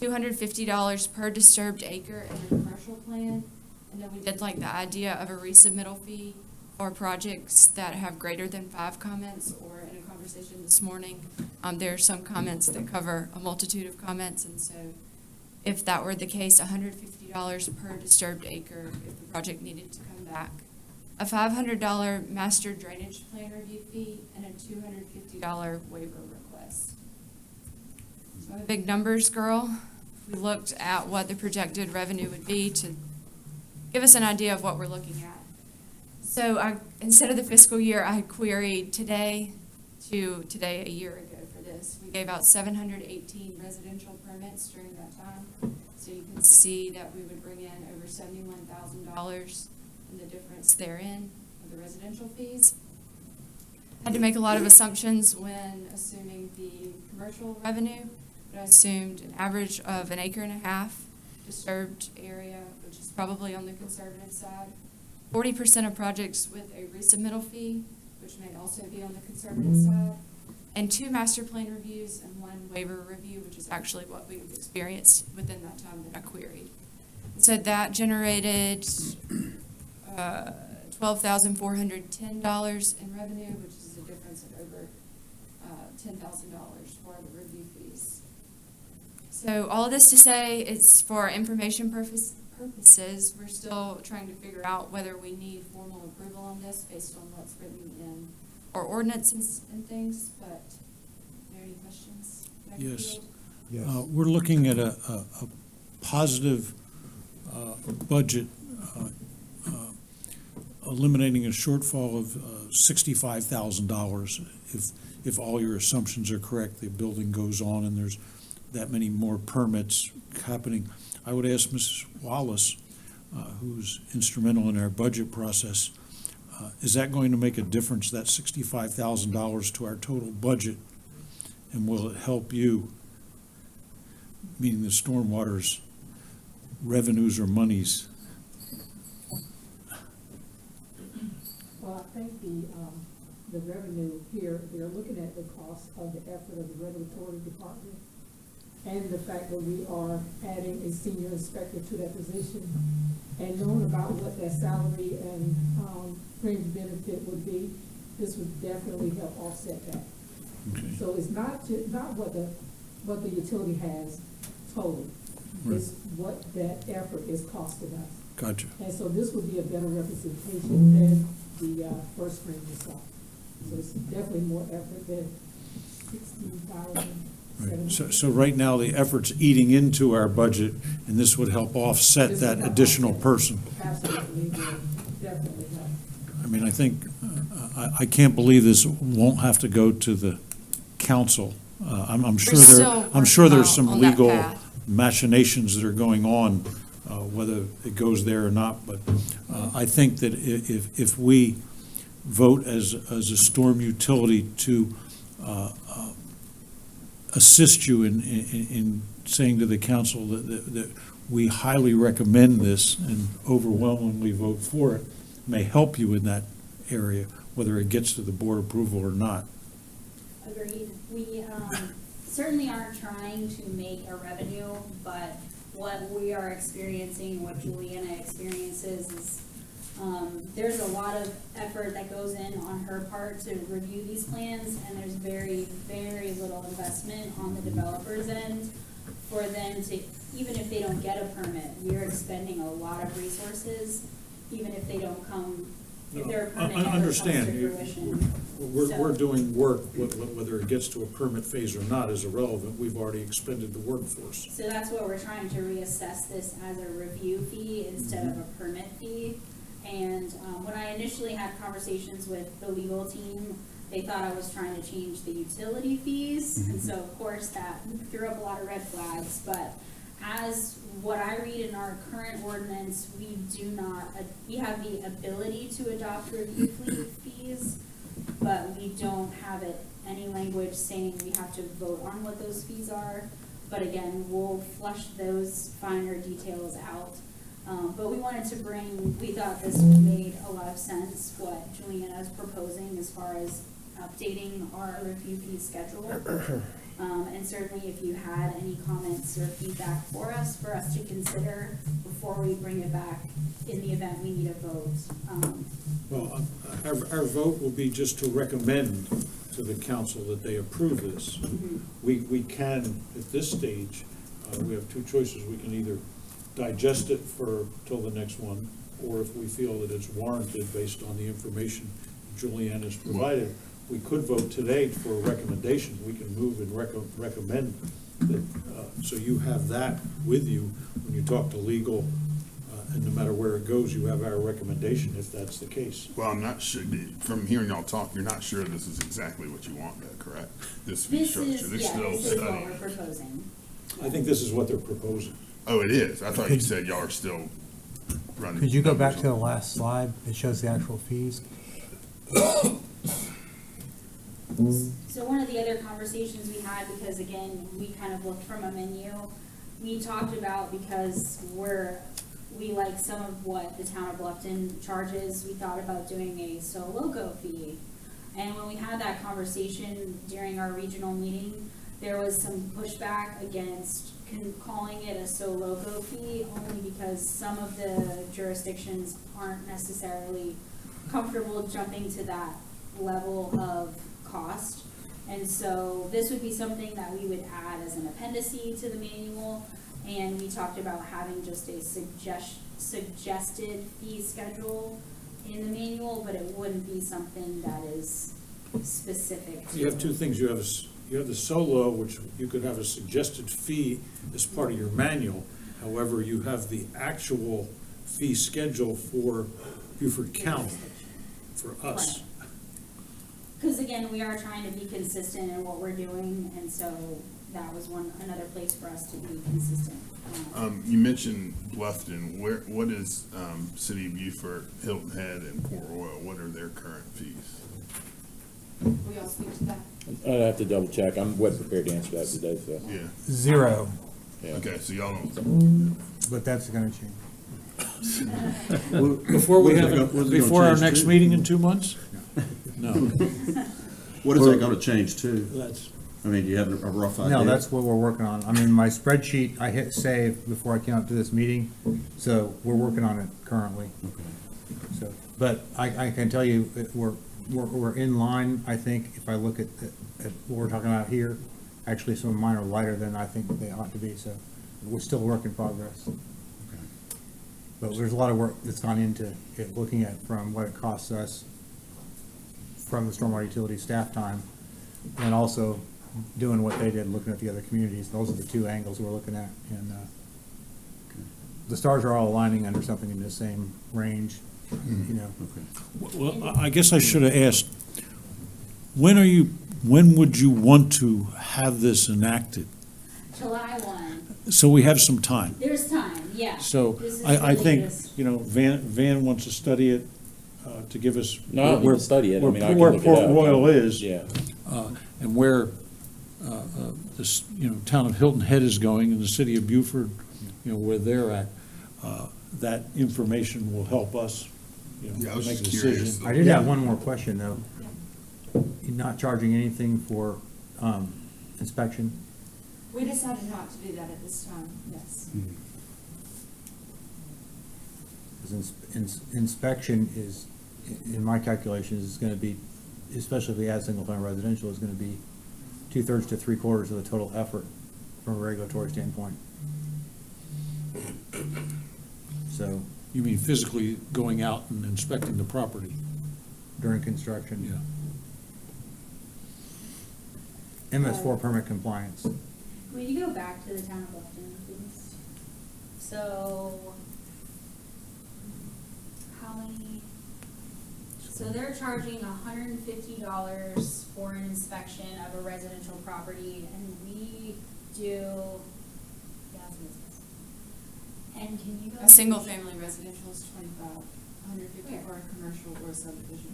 $250 per disturbed acre in a commercial plan, and then we did like the idea of a resubmittal fee for projects that have greater than 5 comments, or in a conversation this morning, there are some comments that cover a multitude of comments, and so if that were the case, $150 per disturbed acre if the project needed to come back. A $500 master drainage plan review fee, and a $250 waiver request. So I'm a big numbers girl. We looked at what the projected revenue would be to give us an idea of what we're looking at. So instead of the fiscal year, I queried today to today a year ago for this. We gave out 718 residential permits during that time. So you can see that we would bring in over $71,000 and the difference therein of the residential fees. had to make a lot of assumptions when assuming the commercial revenue, but I assumed an average of 1.5 acres disturbed area, which is probably on the conservative side. 40% of projects with a resubmittal fee, which may also be on the conservative side, and 2 master plan reviews and 1 waiver review, which is actually what we've experienced within that time that I queried. So that generated $12,410 in revenue, which is a difference of over $10,000 for the review fees. So all of this to say, it's for information purposes. We're still trying to figure out whether we need formal approval on this based on what's written in our ordinances and things, but are there any questions? Yes. Yes. We're looking at a positive budget, eliminating a shortfall of $65,000. If all your assumptions are correct, the building goes on and there's that many more permits happening. I would ask Mrs. Wallace, who's instrumental in our budget process, is that going to make a difference, that $65,000 to our total budget? And will it help you, meaning the stormwater's revenues or monies? Well, I think the revenue here, they're looking at the cost of the effort of the regulatory department and the fact that we are adding a senior inspector to that position and knowing about what their salary and fringe benefit would be, this would definitely help offset that. Okay. So it's not what the utility has total. Right. It's what that effort is costing us. Gotcha. And so this would be a better representation than the first fringe stuff. So it's definitely more effort than 16,000. Right. So right now, the effort's eating into our budget, and this would help offset that additional person. Absolutely, it will definitely help. I mean, I think, I can't believe this won't have to go to the council. I'm sure there's some on that legal path. machinations that are going on, whether it goes there or not, but I think that if we vote as a storm utility to assist you in saying to the council that we highly recommend this and overwhelmingly vote for it, may help you in that area, whether it gets to the board approval or not. Agreed. We certainly aren't trying to make a revenue, but what we are experiencing, what Juliana experiences is there's a lot of effort that goes in on her part to review these plans, and there's very, very little investment on the developer's end for them to, even if they don't get a permit, we're expending a lot of resources, even if they don't come, if their permit never comes to fruition. We're doing work, whether it gets to a permit phase or not is irrelevant. We've already expended the workforce. So that's what we're trying to reassess this as a review fee instead of a permit fee. And when I initially had conversations with the legal team, they thought I was trying to change the utility fees. And so of course that threw up a lot of red flags. But as what I read in our current ordinance, we have the ability to adopt review fees, but we don't have any language saying we have to vote on what those fees are. But again, we'll flush those finer details out. But we wanted to we thought this made a lot of sense, what Juliana is proposing as far as updating our review fee schedule. And certainly if you had any comments or feedback for us to consider before we bring it back in the event we need a vote. Well, our vote will be just to recommend to the council that they approve this. We can, at this stage, we have two choices. We can either digest it till the next one, or if we feel that it's warranted based on the information Julianne has provided, we could vote today for a recommendation. We can move and recommend that, so you have that with you when you talk to legal, and no matter where it goes, you have our recommendation if that's the case. Well, I'm not sure, from hearing y'all talk, you're not sure this is exactly what you want, though, correct? This fee structure, they're still This is what studying. we're proposing. I think this is what they're proposing. Oh, it is? I thought you said y'all are still running. Could you go back numbers to the on- last slide? It shows the actual fees. So one of the other conversations we had, because again, we kind of looked from a menu, we talked about, because we like some of what the town of Bluffton charges, we thought about doing a solo fee. And when we had that conversation during our regional meeting, there was some pushback against calling it a solo fee, only because some of the jurisdictions aren't necessarily comfortable jumping to that level of cost. And so this would be something that we would add as an appendice to the manual. And we talked about having just a suggested fee schedule in the manual, but it wouldn't be something that is specific to. You have two things. You have the solo, which you could have a suggested fee as part of your manual. However, you have the actual fee schedule for Beaufort County, for us. Because again, we are trying to be consistent in what we're doing, and so that was another place for us to be consistent. You mentioned Bluffton. What is City of Beaufort, Hilton Head, and Port Royal? What are their current fees? We all speak to that. I'd have to double check. I'm well prepared to answer that today, so. Yeah. 0, Yeah. Okay, so y'all don't. but that's gonna change. Before our next meeting in 2 months? No. What is that gonna change to? That's, I mean, do you have a rough idea? No, that's what we're working on. I mean, my spreadsheet, I hit save before I came up to this meeting, so we're working on it currently. Okay. So, but I can tell you, we're in line, I think, if I look at what we're talking about here. Actually, some of mine are lighter than I think they ought to be, so we're still a work in progress. But there's a lot of work that's gone into it, looking at from what it costs us from the stormwater utility staff time, and also doing what they did, looking at the other communities. Those are the two angles we're looking at, and the stars are all aligning under something in the same range, you know. well, I guess I should have asked, when would you want to have this enacted? July 1. So we have some time. There's time, yeah. So This is I really think, just- Van wants to study it, to give us. No, I don't need where- to study it. I mean, I can where look it Port up. Royal is. Yeah. And where, this, town of Hilton Head is going, and the city of Beaufort, where they're at. That information will help us, Yeah, I was make a just curious. decision. I did have one more question, though. You're not charging anything for inspection? We decided not to do that at this time, yes. Because inspection is, in my calculations, is gonna be, especially if we add single-family residential, is gonna be 2/3 to 3/4 of the total effort from a regulatory standpoint. So, You mean physically going out and inspecting the property? during construction. Yeah. MS4 permit compliance. Will you go back to the town of Bluffton, please? So, how many? So they're charging $150 for an inspection of a residential property, and we do, and can you go? A single-family residential is 25, 150 for a commercial or a subdivision.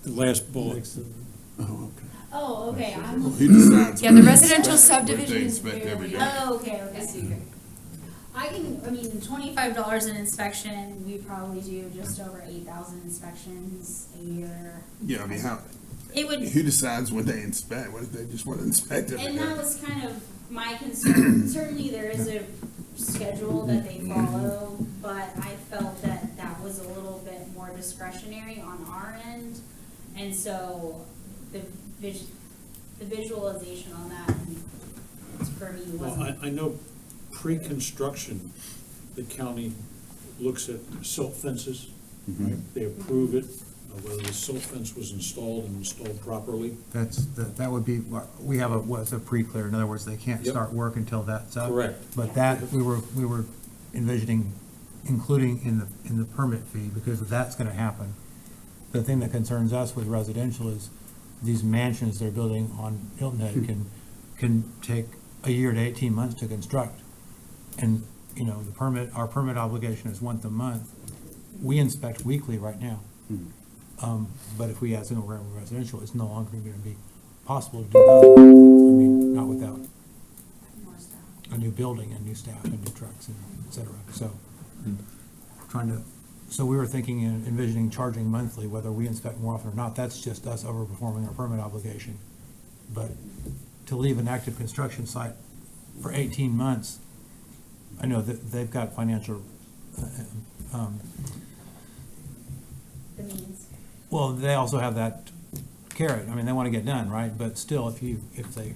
The last bullet. Oh, okay. Oh, okay, Who decides? Yeah, the what residential they subdivision is inspect every day? Oh, okay, okay. $25 an inspection, we probably do just over 8,000 inspections a year. Yeah, I mean, It would, who decides what they inspect? What if they just want to inspect every and day? that was kind of my concern. Certainly there is a schedule that they follow, but I felt that that was a little bit more discretionary on our end. And so the visualization on that, for me, Well, wasn't. I know pre-construction, the county looks at silt fences, right? They approve it, whether the silt fence was installed and installed properly. That would be, we have what's a pre-clear, in other words, they can't Yep. start work until that's up. Correct. But that, we were envisioning including in the permit fee, because that's gonna happen. The thing that concerns us with residential is these mansions they're building on Hilton Head can take a year to 18 months to construct. And, our permit obligation is once a month. We inspect weekly right now. But if we add single family residential, it's no longer gonna be possible to do both. I mean, not without a new building and new staff and new trucks and et cetera. So so we were thinking and envisioning charging monthly, whether we inspect more often or not. That's just us overperforming our permit obligation. But to leave an active construction site for 18 months, I know that they've got financial, The means. well, they also have that carrot. I mean, they want to get done, right? But still, if they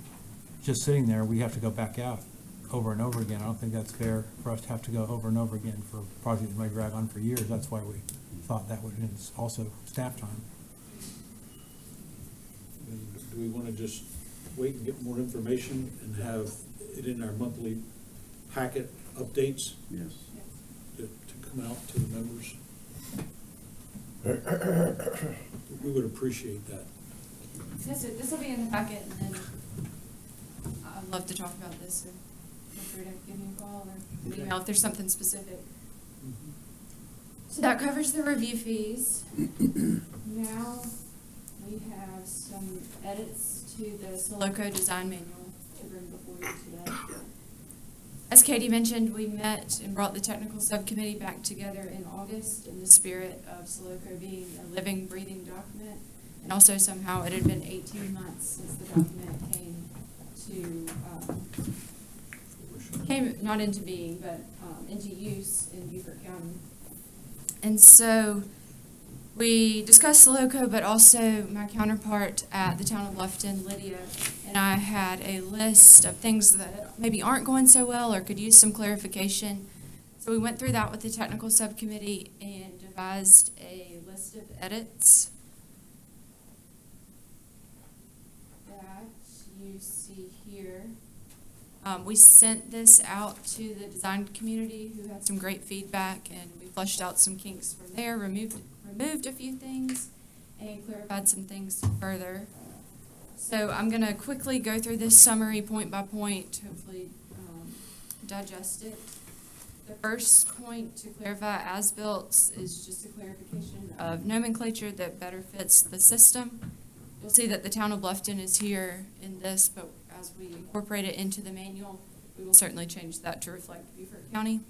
just sitting there, we have to go back out over and over again. I don't think that's fair for us to have to go over and over again for a project that may drag on for years. That's why we thought that would also staff time. Do we want to just wait and get more information and have it in our monthly packet updates Yes. to come out to the members? We would appreciate that. This will be in the packet, and then I'd love to talk about this, so feel free to give me a call or an email if there's something specific. So that covers the review fees. Now, we have some edits to the Soloco design manual to bring before you today. As Katie mentioned, we met and brought the technical subcommittee back together in August in the spirit of Soloco being a living, breathing document. And also somehow it had been 18 months since the document came not into being, but into use in Beaufort County. And so we discussed Soloco, but also my counterpart at the town of Bluffton, Lydia, and I had a list of things that maybe aren't going so well or could use some clarification. So we went through that with the technical subcommittee and devised a list of edits that you see here. We sent this out to the design community, who had some great feedback, and we flushed out some kinks from there, removed a few things, and clarified some things further. So I'm going to quickly go through this summary point by point, hopefully digest it. The first point to clarify as-built is just a clarification of nomenclature that better fits the system. You'll see that the town of Bluffton is here in this, but as we incorporate it into the manual, we will certainly change that to reflect Beaufort County.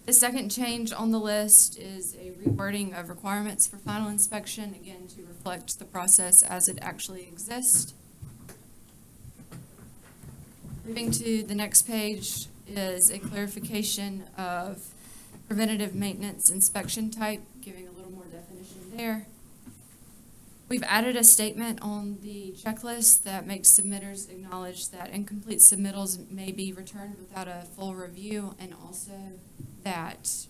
The second change on the list is a rewording of requirements for final inspection, again, to reflect the process as it actually exists. Moving to the next page is a clarification of preventative maintenance inspection type, giving a little more definition there. We've added a statement on the checklist that makes submitters acknowledge that incomplete submittals may be returned without a full review, and also that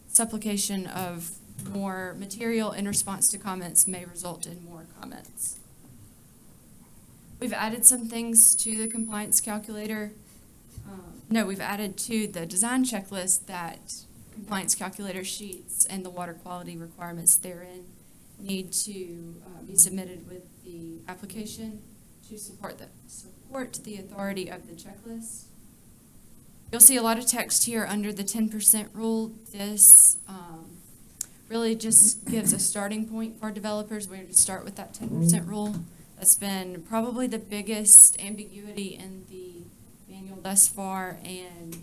supplication of more material in response to comments may result in more comments. We've added some things to the compliance calculator. We've added to the design checklist that compliance calculator sheets and the water quality requirements therein need to be submitted with the application to support the authority of the checklist. You'll see a lot of text here under the 10% rule. This really just gives a starting point for our developers. We're going to start with that 10% rule. That's been probably the biggest ambiguity in the manual thus far, and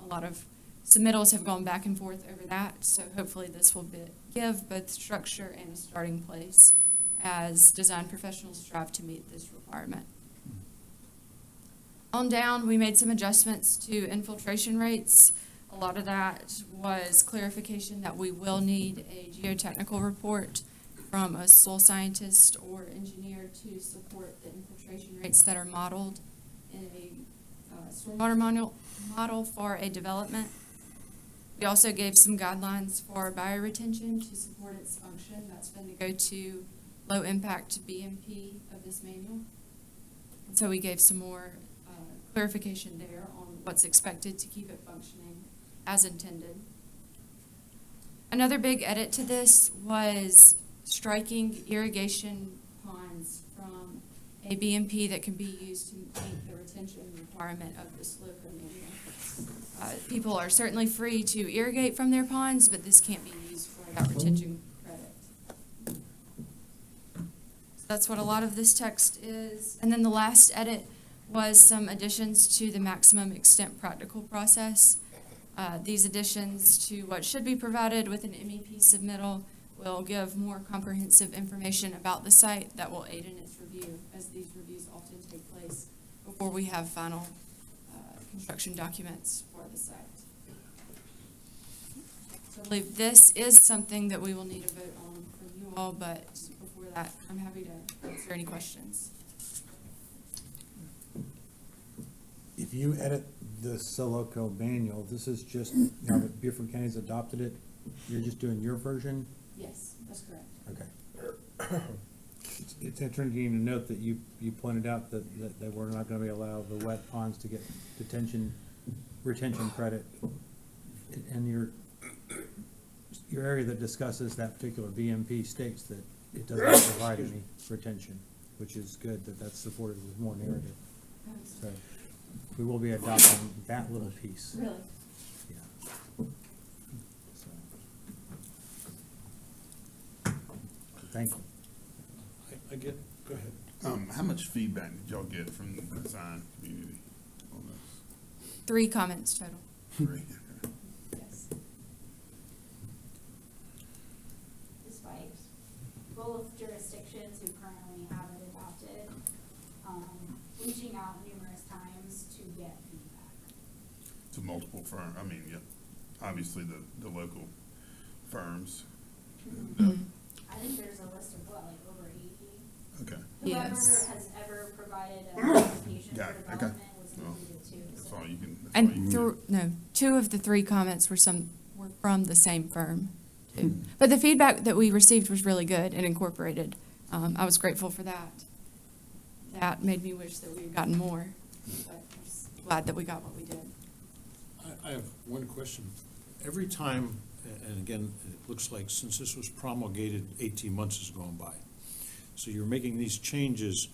a lot of submittals have gone back and forth over that. So hopefully this will give both structure and a starting place as design professionals strive to meet this requirement. On down, we made some adjustments to infiltration rates. A lot of that was clarification that we will need a geotechnical report from a soil scientist or engineer to support the infiltration rates that are modeled in a stormwater model for a development. We also gave some guidelines for bioretention to support its function. That's been the go-to low-impact BMP of this manual. And so we gave some more clarification there on what's expected to keep it functioning as intended. Another big edit to this was striking irrigation ponds from a BMP that can be used to meet the retention requirement of this local manual. People are certainly free to irrigate from their ponds, but this can't be used for that retention credit. So That's what a lot of this text is. And then the last edit was some additions to the maximum extent practical process. These additions to what should be provided with an MEP submittal will give more comprehensive information about the site that will aid in its review, as these reviews often take place before we have final construction documents for the site. So I believe this is something that we will need a vote on from you all, but before that, I'm happy to answer any questions. If you edit the Soloco manual, this is just, now that Beaufort County's adopted it, you're just doing your version? Yes, that's correct. Okay. It's interesting to note that you pointed out that we're not gonna be allowed the wet ponds to get retention credit. And your area that discusses that particular BMP states that it does not provide any retention, which is good that that's supported with more narrative. So we will be adopting that little piece. Really? Yeah. So thank you. I get, go ahead. How much feedback did y'all get from the design community on this? 3 comments total. Three. Yes. Despite both jurisdictions who currently have it adopted, reaching out numerous times to get feedback. To multiple firms, I mean, yeah, obviously the local firms. I think there's a list of what, like over 80? Okay. Whoever Yes. has ever provided a application Got for it, okay. development was Well, included too. That's So all you can. that's all you And can do. 2 of the 3 comments were from the same firm, too. But the feedback that we received was really good and incorporated. I was grateful for that. That made me wish that we had gotten more, but I was glad that we got what we did. I have one question. Every time, and again, it looks like since this was promulgated, 18 months has gone by. So you're making these changes.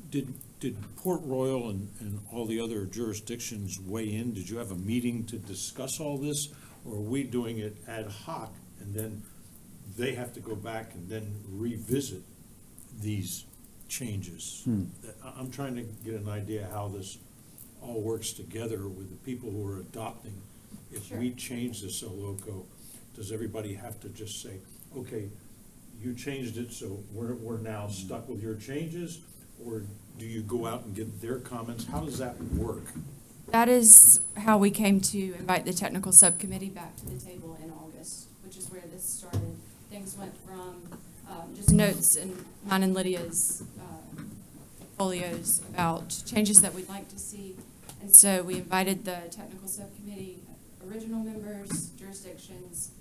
Did Port Royal and all the other jurisdictions weigh in? Did you have a meeting to discuss all this? Or are we doing it ad hoc and then they have to go back and then revisit these changes? I'm trying to get an idea how this all works together with the people who are adopting. If we change the Soloco, does everybody have to just say, okay, you changed it, so we're now stuck with your changes? Or do you go out and get their comments? How does that work? That is how we came to invite the technical subcommittee back to the table in August, which is where this started. Things went from just notes in mine and Lydia's folios about changes that we'd like to see. And so we invited the technical subcommittee, original members, jurisdictions.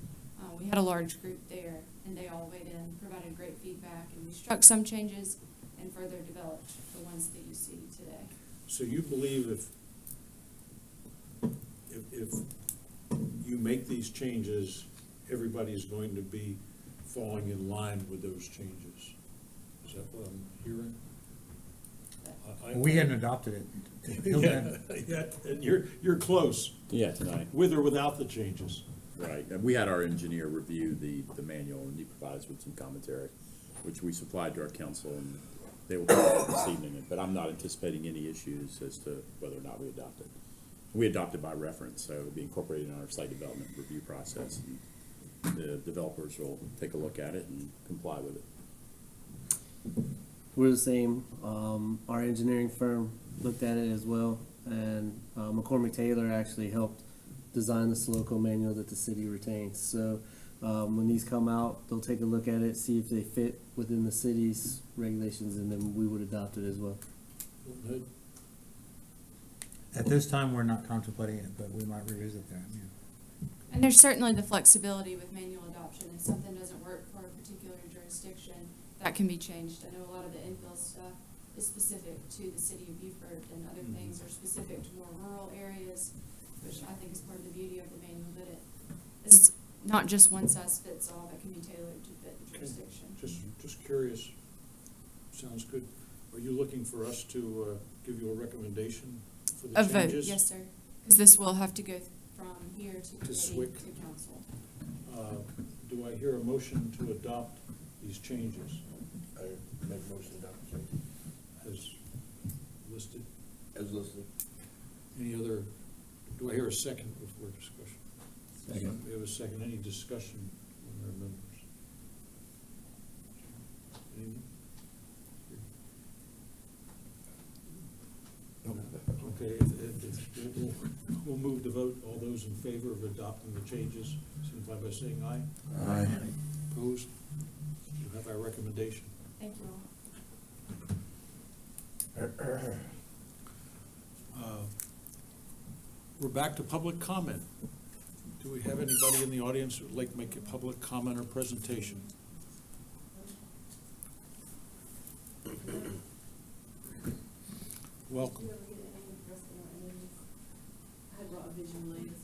We had a large group there, and they all weighed in, provided great feedback, and we struck some changes and further developed the ones that you see today. So you believe if you make these changes, everybody's going to be falling in line with those changes? Is that what I'm hearing? We hadn't adopted it. Yeah, and you're close. Yeah, tonight. With or without the changes. Right, and we had our engineer review the manual, and he provides with some commentary, which we supplied to our council, and they will come out this evening, but I'm not anticipating any issues as to whether or not we adopt it. We adopt it by reference, so it'll be incorporated in our site development review process, and the developers will take a look at it and comply with it. We're the same. Our engineering firm looked at it as well, and McCormick Taylor actually helped design the Soloco manual that the city retains. So when these come out, they'll take a look at it, see if they fit within the city's regulations, and then we would adopt it as well. At this time, we're not contemplating it, but we might revisit that, yeah. And there's certainly the flexibility with manual adoption. If something doesn't work for a particular jurisdiction, that can be changed. I know a lot of the infill stuff is specific to the city of Beaufort, and other things are specific to more rural areas, which I think is part of the beauty of the manual, that it's not just one size fits all, that can be tailored to fit the jurisdiction. Just curious. Sounds good. Are you looking for us to give you a recommendation for the A changes? vote, yes, sir. Because this will have to go from here to committee SWIC. to council. Do I hear a motion to adopt these changes? make a motion to adopt the change. as listed. As listed. Any other, do I hear a second before discussion? Second. We have a second. Any discussion from our members? Anyone? Okay, we'll move the vote. All those in favor of adopting the changes, signify by saying aye. Aye. Opposed? You have our recommendation. Thank you all. We're back to public comment. Do we have anybody in the audience who would like to make a public comment or presentation? Welcome. I brought visual aids,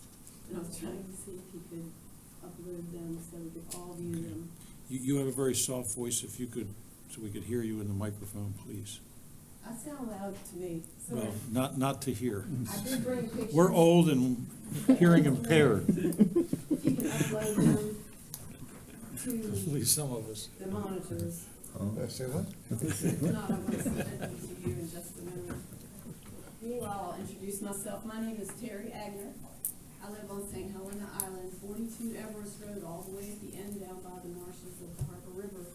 and I was trying to see if you could upload them so we could all view them. You have a very soft voice. If you could, so we could hear you in the microphone, please. I sound loud to me, so Well, not to hear. I did bring pictures. We're old and hearing impaired. If you can upload them At least some of us. to the monitors. Say what? If not, I'm going to send them to you in just a moment. Meanwhile, I'll introduce myself. My name is Terry Agner. I live on St. Helena Island, 42 Everest Road, all the way at the end down by the marshes of the Harbor River.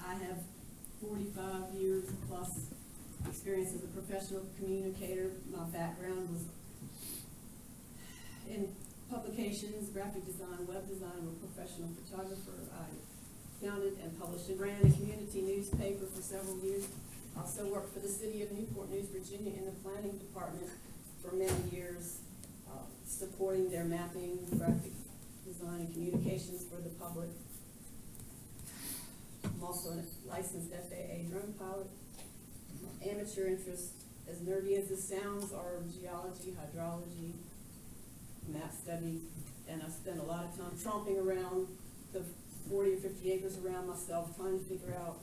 I have 45 years plus experience as a professional communicator. My background was in publications, graphic design, web design. I'm a professional photographer. I founded and published and ran a community newspaper for several years. Also worked for the city of Newport News, Virginia in the planning department for many years, supporting their mapping, graphic design, and communications for the public. I'm also a licensed FAA drone pilot. My amateur interests, as nerdy as this sounds, are geology, hydrology, map study, and I spend a lot of time tromping around the 40 or 50 acres around myself, trying to figure out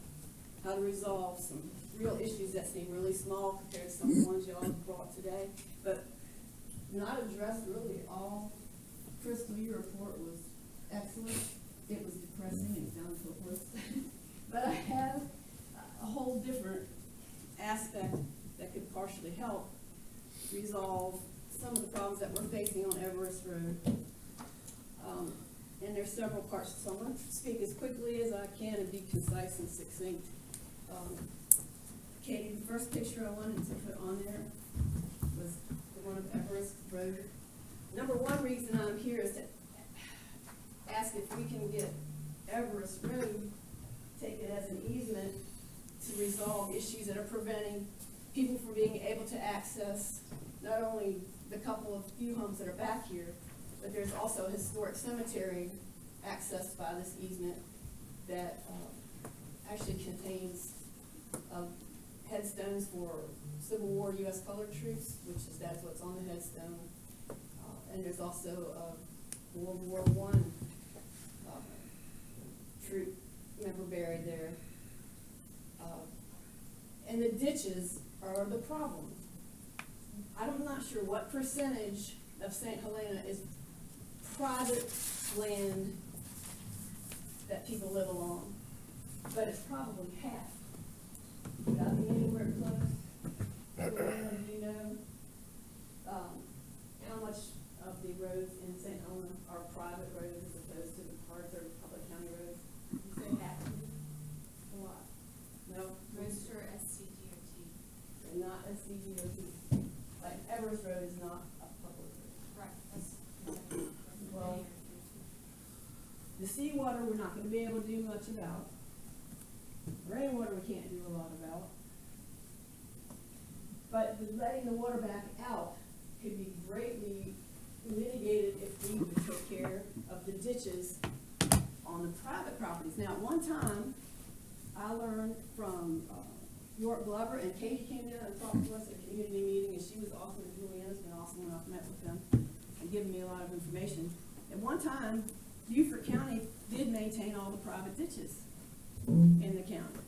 how to resolve some real issues that seem really small compared to some of the ones y'all brought today, but not addressed really at all. Crystal, your report was excellent. It was depressing and sounded so worse. But I have a whole different aspect that could partially help resolve some of the problems that we're facing on Everest Road. And there's several parts, so I'm going to speak as quickly as I can and be concise and succinct. Katie, the first picture I wanted to put on there was the one of Everest Road. Number one reason I'm here is to ask if we can get Everest Road taken as an easement to resolve issues that are preventing people from being able to access not only the couple of few homes that are back here, but there's also a historic cemetery accessed by this easement that actually contains headstones for Civil War U.S. colored troops, that's what's on the headstone. And there's also a World War I troop member buried there. And the ditches are the problem. I'm not sure what percentage of St. Helena is private land that people live along, but it's probably half. Without being anywhere close. Do you know how much of the roads in St. Helena are private roads as opposed to the parts or public county roads? You say half? A lot. No? Most are SCDOT. They're not SCDOT. Like Everest Road is not a public road. Right. Well, the seawater we're not going to be able to do much about. Rainwater we can't do a lot about. But letting the water back out could be greatly mitigated if we would take care of the ditches on the private properties. Now, at one time, I learned from York Glover, and Katie came down and talked to us at a community meeting, and she was awesome, and Juliana's been awesome when I've met with them and given me a lot of information. At one time, Beaufort County did maintain all the private ditches in the county.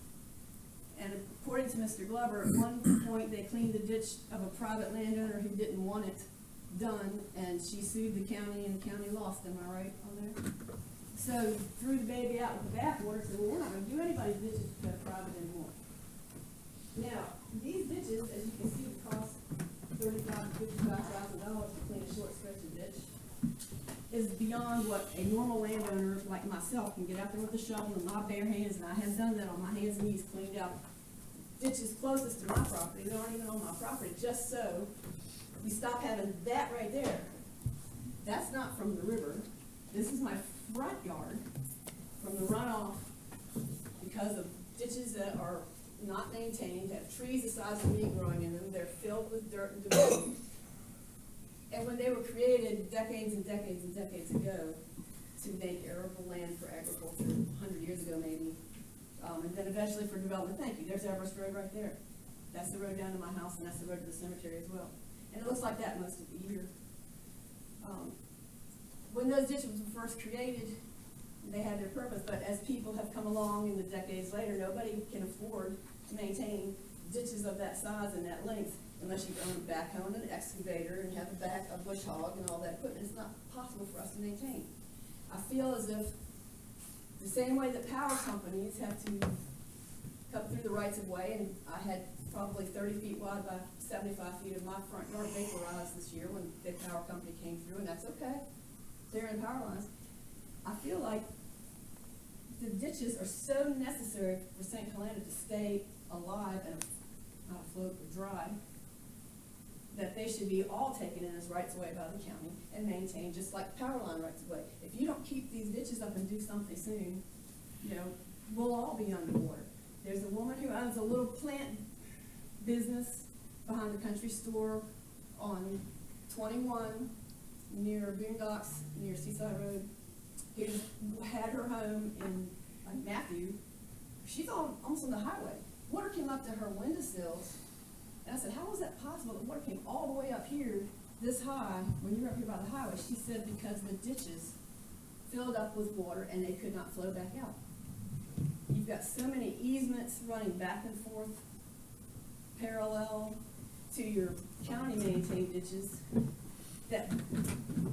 And according to Mr. Glover, at one point they cleaned the ditch of a private landowner who didn't want it done, and she sued the county and the county lost. Am I right on there? So threw the baby out with the bathwater, said, well, we're not gonna do anybody's ditches that are private anymore. Now, these ditches, as you can see, cost $35,000 to $55,000 to clean a short stretch of ditch. Is beyond what a normal landowner like myself can get out there with a shovel in my bare hands, and I have done that on my hands and knees, cleaned out ditches closest to my property, that aren't even on my property, just so we stop having that right there. That's not from the river. This is my front yard from the runoff because of ditches that are not maintained, have trees the size of me growing in them, they're filled with dirt and debris. And when they were created decades and decades and decades ago to make arable land for agriculture, 100 years ago maybe, and then eventually for development, thank you, there's Everest Road right there. That's the road down to my house, and that's the road to the cemetery as well. And it looks like that most of the year. When those ditches were first created, they had their purpose, but as people have come along in the decades later, nobody can afford to maintain ditches of that size and that length unless you own a backhoe and an excavator and have a bush hog and all that equipment. It's not possible for us to maintain. I feel as if the same way that power companies have to cut through the rights of way, and I had probably 30 feet wide by 75 feet of my front yard vaporized this year when the power company came through, and that's okay. They're in power lines. I feel like the ditches are so necessary for St. Helena to stay alive and not afloat or dry, that they should be all taken in as rights of way by the county and maintained just like power line rights of way. If you don't keep these ditches up and do something soon, you know, we'll all be underwater. There's a woman who owns a little plant business behind the country store on 21 near Boondocks, near Seaside Road, who had her home in Matthew. She's almost on the highway. Water came up to her windowsills, and I said, how was that possible? The water came all the way up here, this high, when you were up here by the highway. She said because the ditches filled up with water and they could not flow back out. You've got so many easements running back and forth parallel to your county maintained ditches that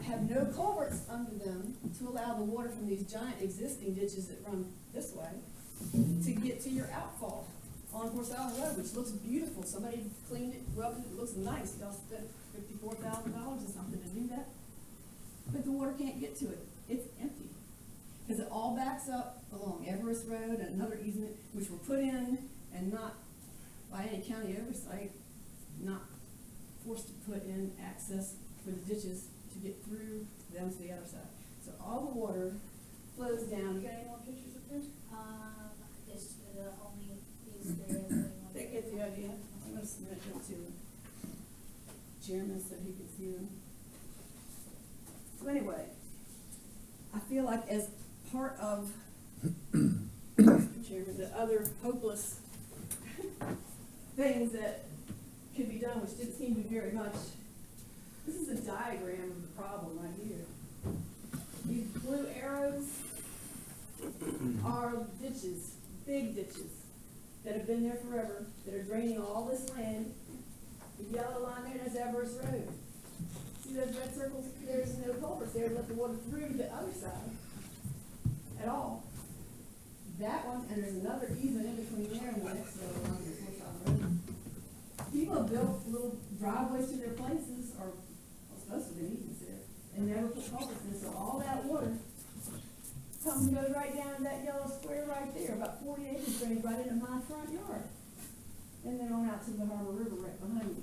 have no culverts under them to allow the water from these giant existing ditches that run this way to get to your outfall on Horse Island Road, which looks beautiful. Somebody cleaned it, rubbed it, it looks nice. Y'all spent $54,000 or something to do that. But the water can't get to it. It's empty. Because it all backs up along Everest Road and another easement, which were put in and not by any county oversight, not forced to put in access for the ditches to get through them to the other side. So all the water flows down. You got any more pictures of this? This the only these three. They get the idea. I'm going to submit them to the chairman so he can see them. So anyway, I feel like as part of Mr. Chairman, the other hopeless things that could be done, which didn't seem to be very much. This is a diagram of the problem right here. These blue arrows are ditches, big ditches, that have been there forever, that are draining all this land. The yellow line there, that's Everest Road. See those red circles? There's no culverts there to let the water through to the other side at all. That one, and there's another easement in between there and the next yellow line, there's Horse Island Road. People have built little driveways to their places, or supposed to be easements there, and never put culverts in, so all that water comes and goes right down that yellow square right there, about 40 acres drains right into my front yard. And then on out to the Harbor River right behind me.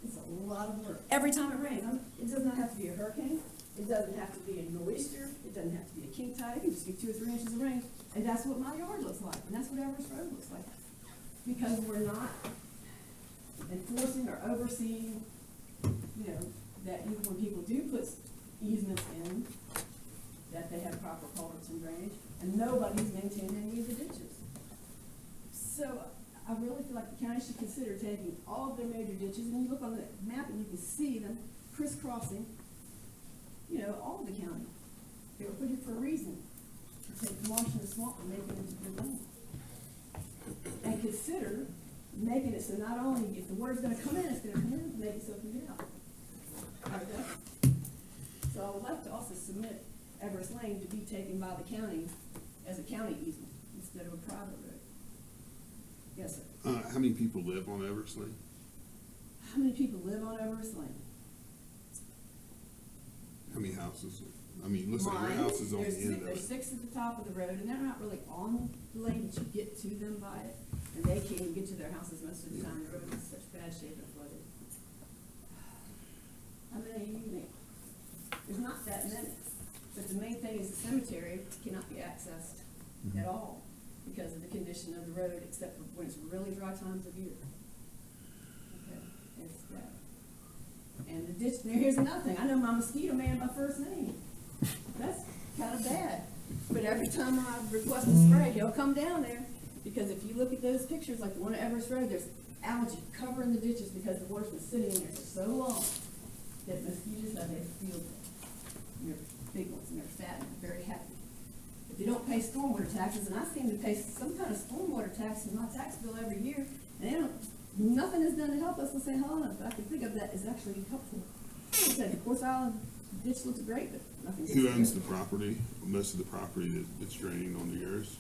It's a lot of work. Every time it rains, it does not have to be a hurricane, it doesn't have to be a nor'easter, it doesn't have to be a king tide, it can just be 2 or 3 inches of rain, and that's what my yard looks like, and that's what Everest Road looks like. Because we're not enforcing or overseeing, you know, that when people do put easements in, that they have proper culverts and drainage, and nobody's maintained any of the ditches. So I really feel like the county should consider taking all of their major ditches, and you look on the map and you can see them crisscrossing, you know, all of the county. They were put here for a reason, to take the marsh and the swamp and make it into good land. And consider making it so not only if the water's gonna come in, it's gonna come in, make it so it can get out. All right, so I would like to also submit Everest Lane to be taken by the county as a county easement instead of a private road. Yes, sir. How many people live on Everest Lane? How many people live on Everest Lane? How many houses? I mean, looks like your Mine, house is on the there's end six- of There's it. 6 at the top of the road, and they're not really on the lane, but you get to them by it, and they can't even get to their houses most of the time, the road is in such bad shape and flooded. How many you think? There's not that many, but the main thing is the cemetery cannot be accessed at all because of the condition of the road, except for when it's really dry times of year. Okay, it's bad. And the ditch, here's another thing, I know my mosquito man by first name. That's kind of bad. But every time I request a spray, he'll come down there, because if you look at those pictures, like the one at Everest Road, there's algae covering the ditches because the water's been sitting in there for so long that mosquitoes have their field day. And they're big ones, and they're fat, and they're very happy. If you don't pay stormwater taxes, and I seem to pay some kind of stormwater tax in my tax bill every year, and they don't, nothing is done to help us in St. Helena, but I can think of that is actually helpful. Like I said, the Course Island ditch looks great, but nothing's. Who owns the property? Most of the property that's draining onto yours?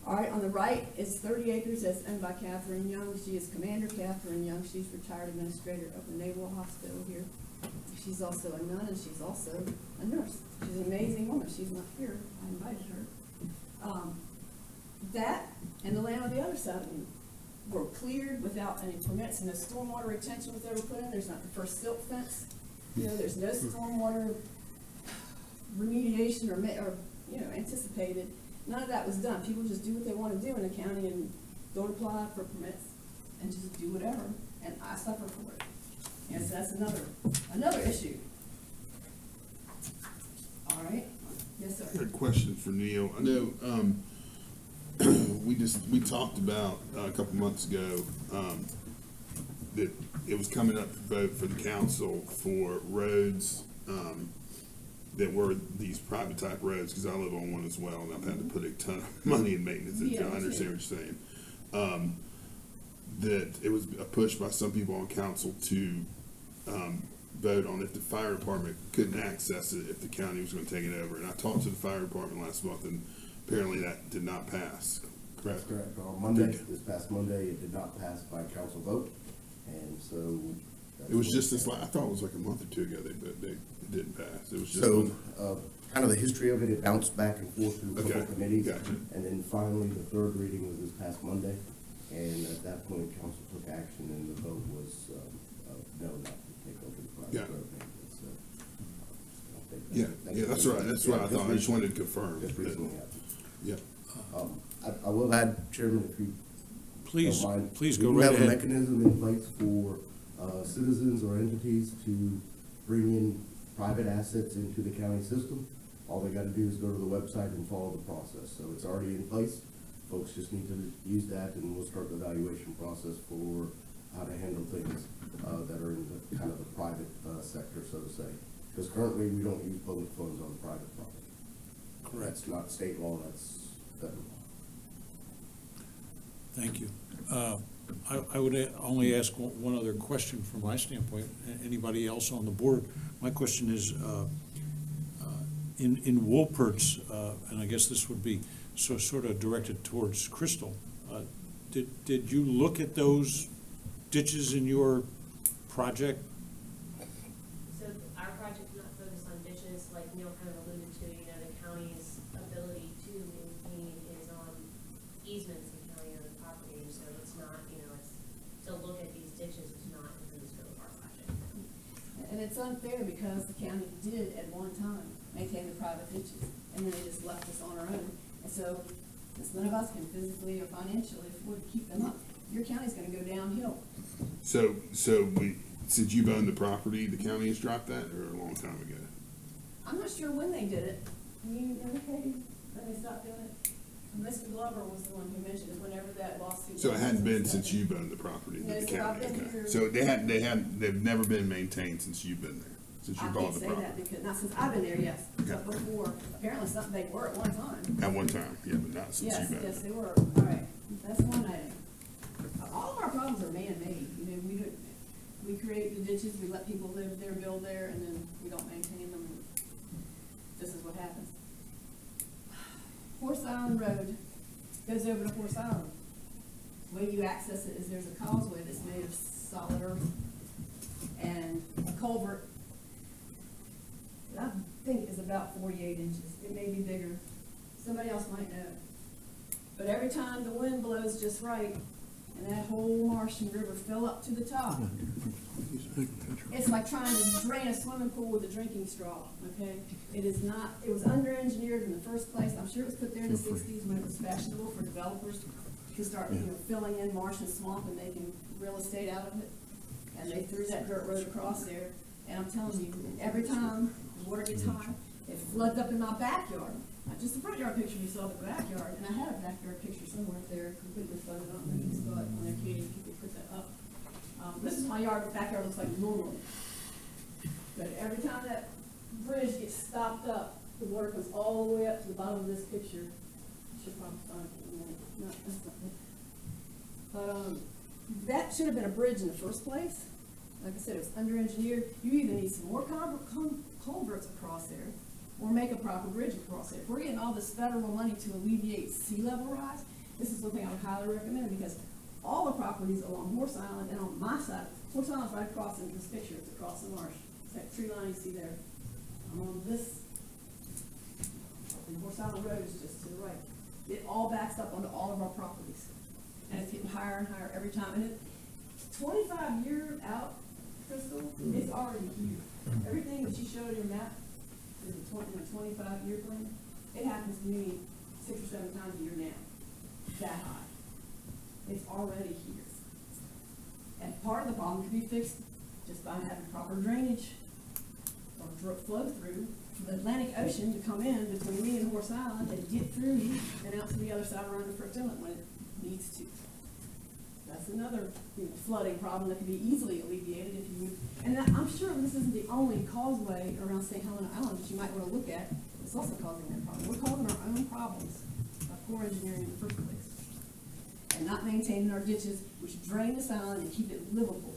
All right, on the right is 30 acres that's owned by Catherine Young. She is Commander Catherine Young. She's retired administrator of the Naval Hospital here. She's also a nun, and she's also a nurse. She's an amazing woman. She's not here. I invited her. That and the land on the other side of me were cleared without any permits, and the stormwater retention was ever put in. There's not the first silt fence. You know, there's no stormwater remediation or anticipated. None of that was done. People just do what they want to do in the county and don't apply for permits and just do whatever, and I suffer for it. And so that's another issue. All right? Yes, sir. I got a question for Neil. I know, we talked about a couple months ago, that it was coming up to vote for the council for roads, that were these private type roads, because I live on one as well, and I've had to put a ton of money in maintenance into it. I understand what you're saying. That it was a push by some people on council to vote on if the fire department couldn't access it if the county was going to take it over. And I talked to the fire department last month, and apparently that did not pass. That's correct. On Monday, this past Monday, it did not pass by council vote, and so. It was just this, I thought it was like a month or two ago it didn't pass. It was just. So, kind of the history of it, it bounced back and forth through a couple Okay, committees. gotcha. And then finally, the third reading was this past Monday, and at that point, council took action, and the vote was, no, not to take over the private Yeah. road maintenance. Yeah, that's right. That's what I thought. I just wanted to confirm. Just recently happened. Yeah. I will add, Chairman, if you Please, don't mind, please we go do right have a ahead. mechanism in place for citizens or entities to bring in private assets into the county system. All they gotta do is go to the website and follow the process. So it's already in place. Folks just need to use that, and we'll start the evaluation process for how to handle things that are in the kind of the private sector, so to say. Because currently, we don't use public funds on private property. Correct. That's not state law, that's federal law. Thank you. I would only ask one other question from my standpoint. Anybody else on the board? My question is, in Wolpert's, and I guess this would be sort of directed towards Crystal, did you look at those ditches in your project? So our project is not focused on ditches, like Neil kind of alluded to, the county's ability to maintain is on easements in county-owned property, and so it's not, it's, to look at these ditches is not within the scope of our project. And it's unfair because the county did at one time maintain the private ditches, and then they just left us on our own. And so, since none of us can physically or financially afford to keep them up, your county's gonna go downhill. So since you've owned the property, the county has dropped that, or a long time ago? I'm not sure when they did it. Okay, let me stop doing it. Mr. Glover was the one who mentioned it whenever that lawsuit. So it hadn't been was. since you've owned the property, No, the sir, I've county, been okay. here- So they've never been maintained since you've been there, since you I bought can't the say property? that because, not since I've been there, yes, but before, apparently something they were at one time. At one time, yeah, but not since Yes, you've been there. yes, they were, all right, that's one item. All of our problems are man-made, we create the ditches, we let people live there, build there, and then we don't maintain them. This is what happens. Island Road goes over to Horse Island. The way you access it is there's a causeway that's made of solid earth and a culvert that I think is about 48 inches. It may be bigger. Somebody else might know. But every time the wind blows just right and that whole marsh and river fill up to the top, it's like trying to drain a swimming pool with a drinking straw, okay? It is not, it was under-engineered in the first place. I'm sure it was put there in the 60s when it was fashionable for developers to start, filling in marsh and swamp and making real estate out of it. And they threw that dirt road across there. And I'm telling you, every time the water gets high, it floods up in my backyard. Not just the front yard picture you saw, the backyard. And I had a backyard picture somewhere up there, completely flooded. I don't know if you saw it on there, Katie, if you could put that up. This is my backyard looks like normally. But every time that bridge gets stopped up, the water comes all the way up to the bottom of this picture. Should probably find it in a minute. No, that's not it. But that should have been a bridge in the first place. Like I said, it was under-engineered. You either need some more culverts across there or make a proper bridge across there. If we're getting all this federal money to alleviate sea level rise, this is something I would highly recommend because all the properties along Horse Island and on my side, Horse Island's right across in this picture, it's across the marsh. It's that tree line you see there. I'm on this, and Horse Island Road is just to the right. It all backs up onto all of our properties. And it's getting higher and higher every time. And it, 25 years out, Crystal, it's already here. Everything that you showed in your map is a 25-year plan. It happens to me 6 or 7 times a year now. That high. It's already here. And part of the problem can be fixed just by having proper drainage or flow through for the Atlantic Ocean to come in between me and Horse Island and get through and out to the other side around the First Inlet when it needs to. That's another flooding problem that can be easily alleviated if you, and I'm sure this isn't the only causeway around St. Helena Island that you might want to look at. It's also causing that problem. We're causing our own problems by poor engineering in the first place. And not maintaining our ditches, which drain this island and keep it livable.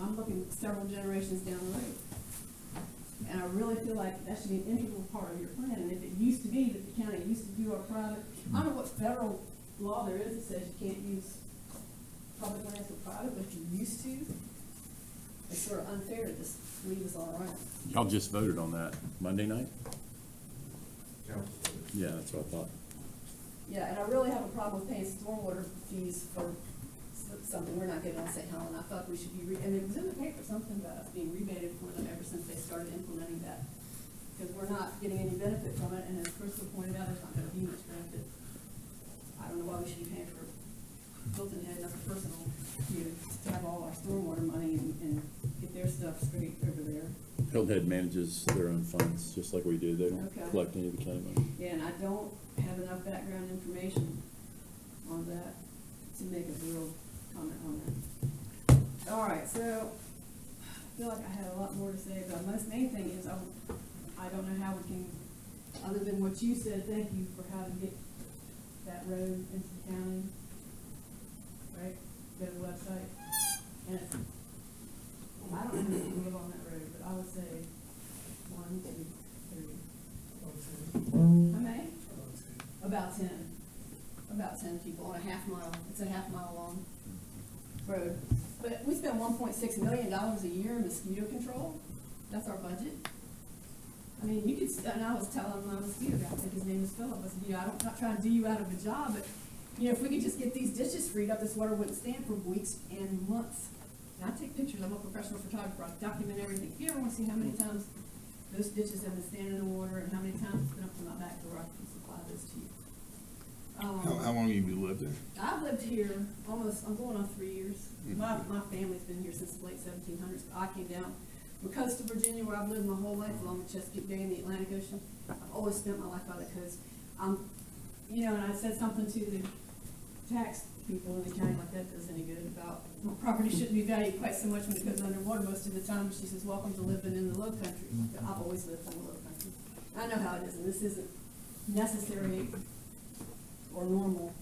I'm looking several generations down the road. And I really feel like that should be an integral part of your plan. And if it used to be that the county used to do our private, I don't know what federal law there is that says you can't use public lands for private, but if you used to, it's sort of unfair to just leave us all around. Y'all just voted on that Monday night? Yeah, that's what I thought. Yeah, and I really have a problem with paying stormwater fees for something we're not getting on St. Helena. I thought we should be, and it was in the paper, something about us being rebated for them ever since they started implementing that. Because we're not getting any benefit from it, and as Crystal pointed out, there's not going to be much benefit. I don't know why we should be paying for Hilton Head, nothing personal, to have all our stormwater money and get their stuff straight over there. Hilton Head manages their own funds, just like we do. They don't collect any of the county money. Yeah, and I don't have enough background information on that to make a real comment on that. All right, so I feel like I had a lot more to say, but the most main thing is I don't know how we can, other than what you said, thank you for how to get that road into the county, right? Go to the website. And it's, I don't know who live on that road, but I would say 1, 2, 3. How many? About 10. About 10 people on a half mile. It's a half mile long road. But we spend $1.6 million a year in mosquito control. That's our budget. I mean, you could, and I was telling my mosquito guy, I think his name is Philip, I said, I'm not trying to do you out of a job, but, if we could just get these ditches freed up, this water wouldn't stand for weeks and months. And I take pictures, I'm a professional photographer, I document everything. If you ever want to see how many times those ditches have been standing in the water and how many times it's been up to my back door, I can supply those to you. How long have you lived there? I've lived here almost, I'm going on 3 years. My family's been here since the late 1700s. I came down from coast to Virginia, where I've lived my whole life along the Chesapeake Bay and the Atlantic Ocean. I've always spent my life by the coast. And I said something to the tax people in the county, like that does any good, about property shouldn't be valued quite so much when it goes underwater most of the time. She says, welcome to living in the low country. I've always lived in the low country. I know how it is, and this isn't necessary or normal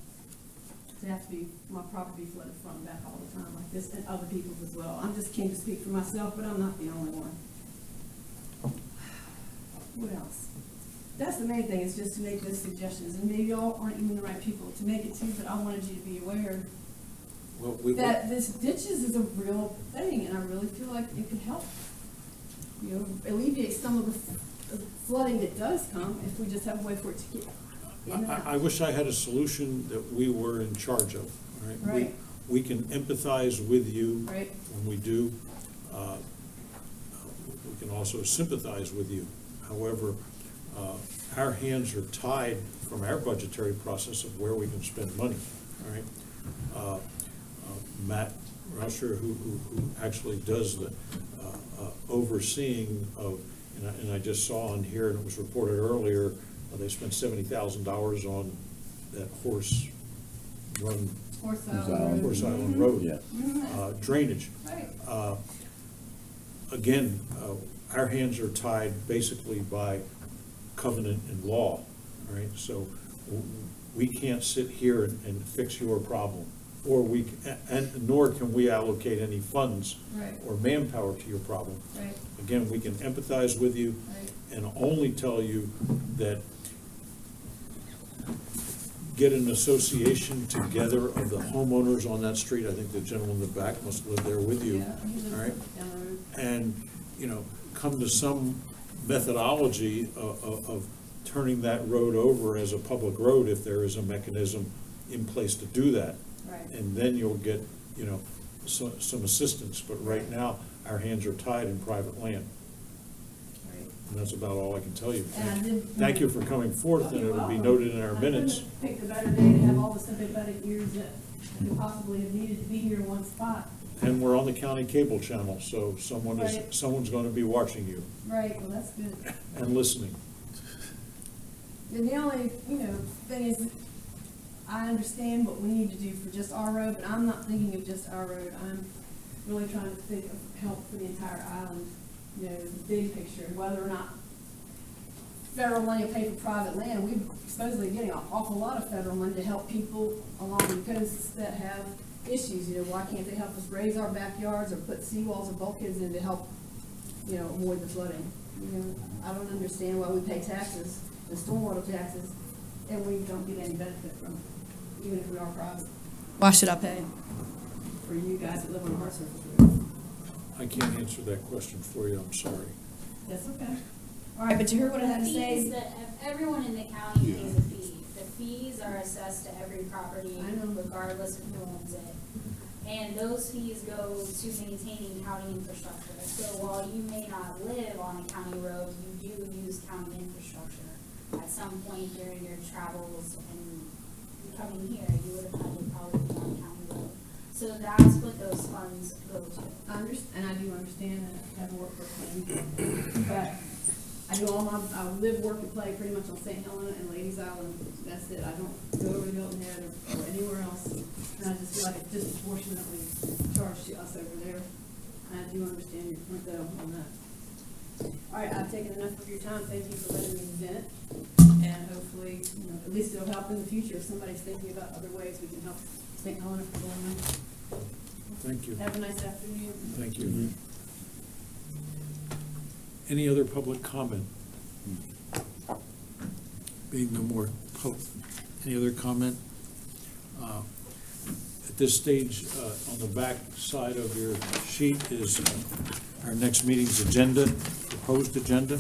to have to be, my property flooded front and back all the time like this, and other people's as well. I'm just came to speak for myself, but I'm not the only one. What else? that's the main thing, is just to make those suggestions, and maybe y'all aren't even the right people to make it to, but I wanted you to be aware Well, that this ditches is a real thing, and I really feel like it could help, you know, alleviate some of the flooding that does come if we just have a way for it to get in and out. I wish I had a solution that we were in charge of, all right? Right. We can empathize with you Right. when we do. We can also sympathize with you. However, our hands are tied from our budgetary process of where we can spend money, all right? Matt Rusher, who actually does the overseeing of, and I just saw on here, and it was reported earlier, they spent $70,000 on that horse run. Horse Island. Horse Island Road. Yeah. Drainage. Right. Again, our hands are tied basically by covenant and law, all right? So we can't sit here and fix your problem, or and nor can we allocate any funds Right. or manpower to your problem. Right. Again, we can empathize with you Right. and only tell you that get an association together of the homeowners on that street. I think the gentleman in the back must live there with you, Yeah, he lives all right? down the road. And, you know, come to some methodology of turning that road over as a public road if there is a mechanism in place to do that. Right. And then you'll get, you know, some assistance. But right now, our hands are tied in private land. Right. And that's about all I can tell you. And I did- Thank you for coming forth, and it'll be noted in our minutes. I couldn't have picked a better day to have all the sympathetic ears that could possibly have needed to be here in one spot. And we're on the county cable channel, so Right. someone's gonna be watching you Right, well, that's good. and listening. And the only, you know, thing is, I understand what we need to do for just our road, but I'm not thinking of just our road. I'm really trying to think of help for the entire island, you know, the big picture, and whether or not federal money will pay for private land. We're supposedly getting an awful lot of federal money to help people along the coasts that have issues, you know, why can't they help us raise our backyards or put seawalls or bulkheads in to help, you know, avoid the flooding? You know, I don't understand why we pay taxes, the stormwater taxes, and we don't get any benefit from it, even if we are private. Why should I pay for you guys that live on a hard surface road? I can't answer that question for you, I'm sorry. That's okay. All right, but you heard what I had to Fees say? that, everyone in the county pays a fee. The fees are assessed to every property, I know. regardless of who owns it. And those fees go to maintaining county infrastructure. So while you may not live on a county road, you do use county infrastructure. At some point during your travels and coming here, you would have had to probably be on a county road. So that's what those funds go to. And I do understand that, I have worked for them, but I do I live, work, and play pretty much on St. Helena and Ladies Island. That's it. I don't go over to Hilton Head or anywhere else. And I just feel like it's disproportionately charged to us over there. And I do understand your point though on that. All right, I've taken enough of your time. Thank you for letting me vent. And hopefully, you know, at least it'll help in the future if somebody's thinking about other ways we can help St. Helena from going on. Thank you. Have a nice afternoon. Thank you. Any other public comment? Being no more, any other comment? At this stage, on the back side of your sheet is our next meeting's agenda, proposed agenda.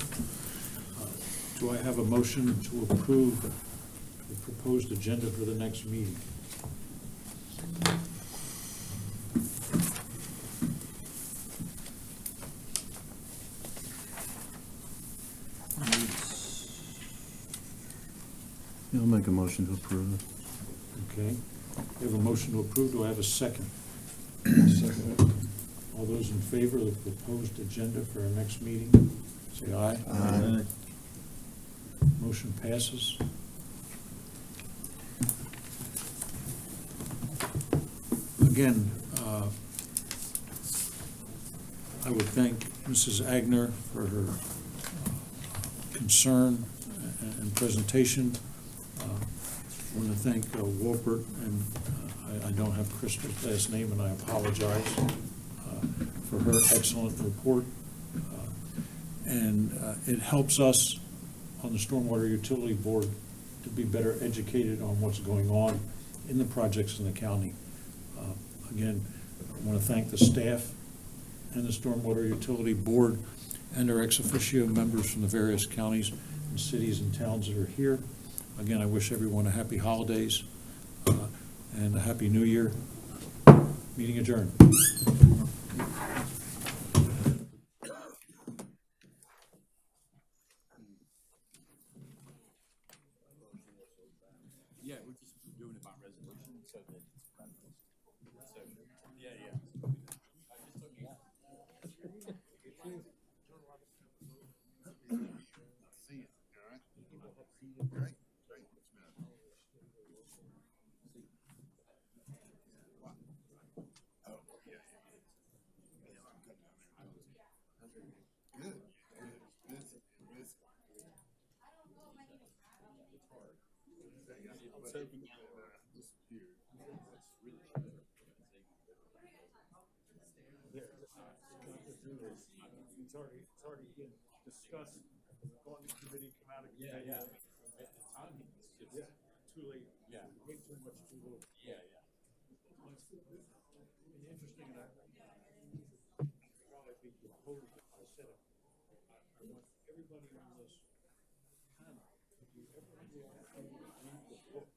Do I have a motion to approve the proposed agenda for the next meeting? I'll make a motion to approve. Okay. We have a motion to approve. Do I have a second? Second. All those in favor of the proposed agenda for our next meeting, say aye. Aye. Motion passes. Again, I would thank Mrs. Agner for her concern and presentation. I want to thank Wolpert, and I don't have Crystal's last name, and I apologize for her excellent report. And it helps us on the Stormwater Utility Board to be better educated on what's going on in the projects in the county. Again, I want to thank the staff and the Stormwater Utility Board and our ex officio members from the various counties and cities and towns that are here. Again, I wish everyone a happy holidays and a happy new year. Meeting adjourned. Yeah, we're just doing it by resolution, so that it's practical. So, yeah, yeah. It's already been discussed, gone to committee, come out of committee. Yeah, yeah. At the time, it's just. Yeah, too late. Yeah. Way too much too little. Yeah, yeah. Interesting, and I probably be opposed if I said it. I want everybody on this panel, if you ever go out and read the book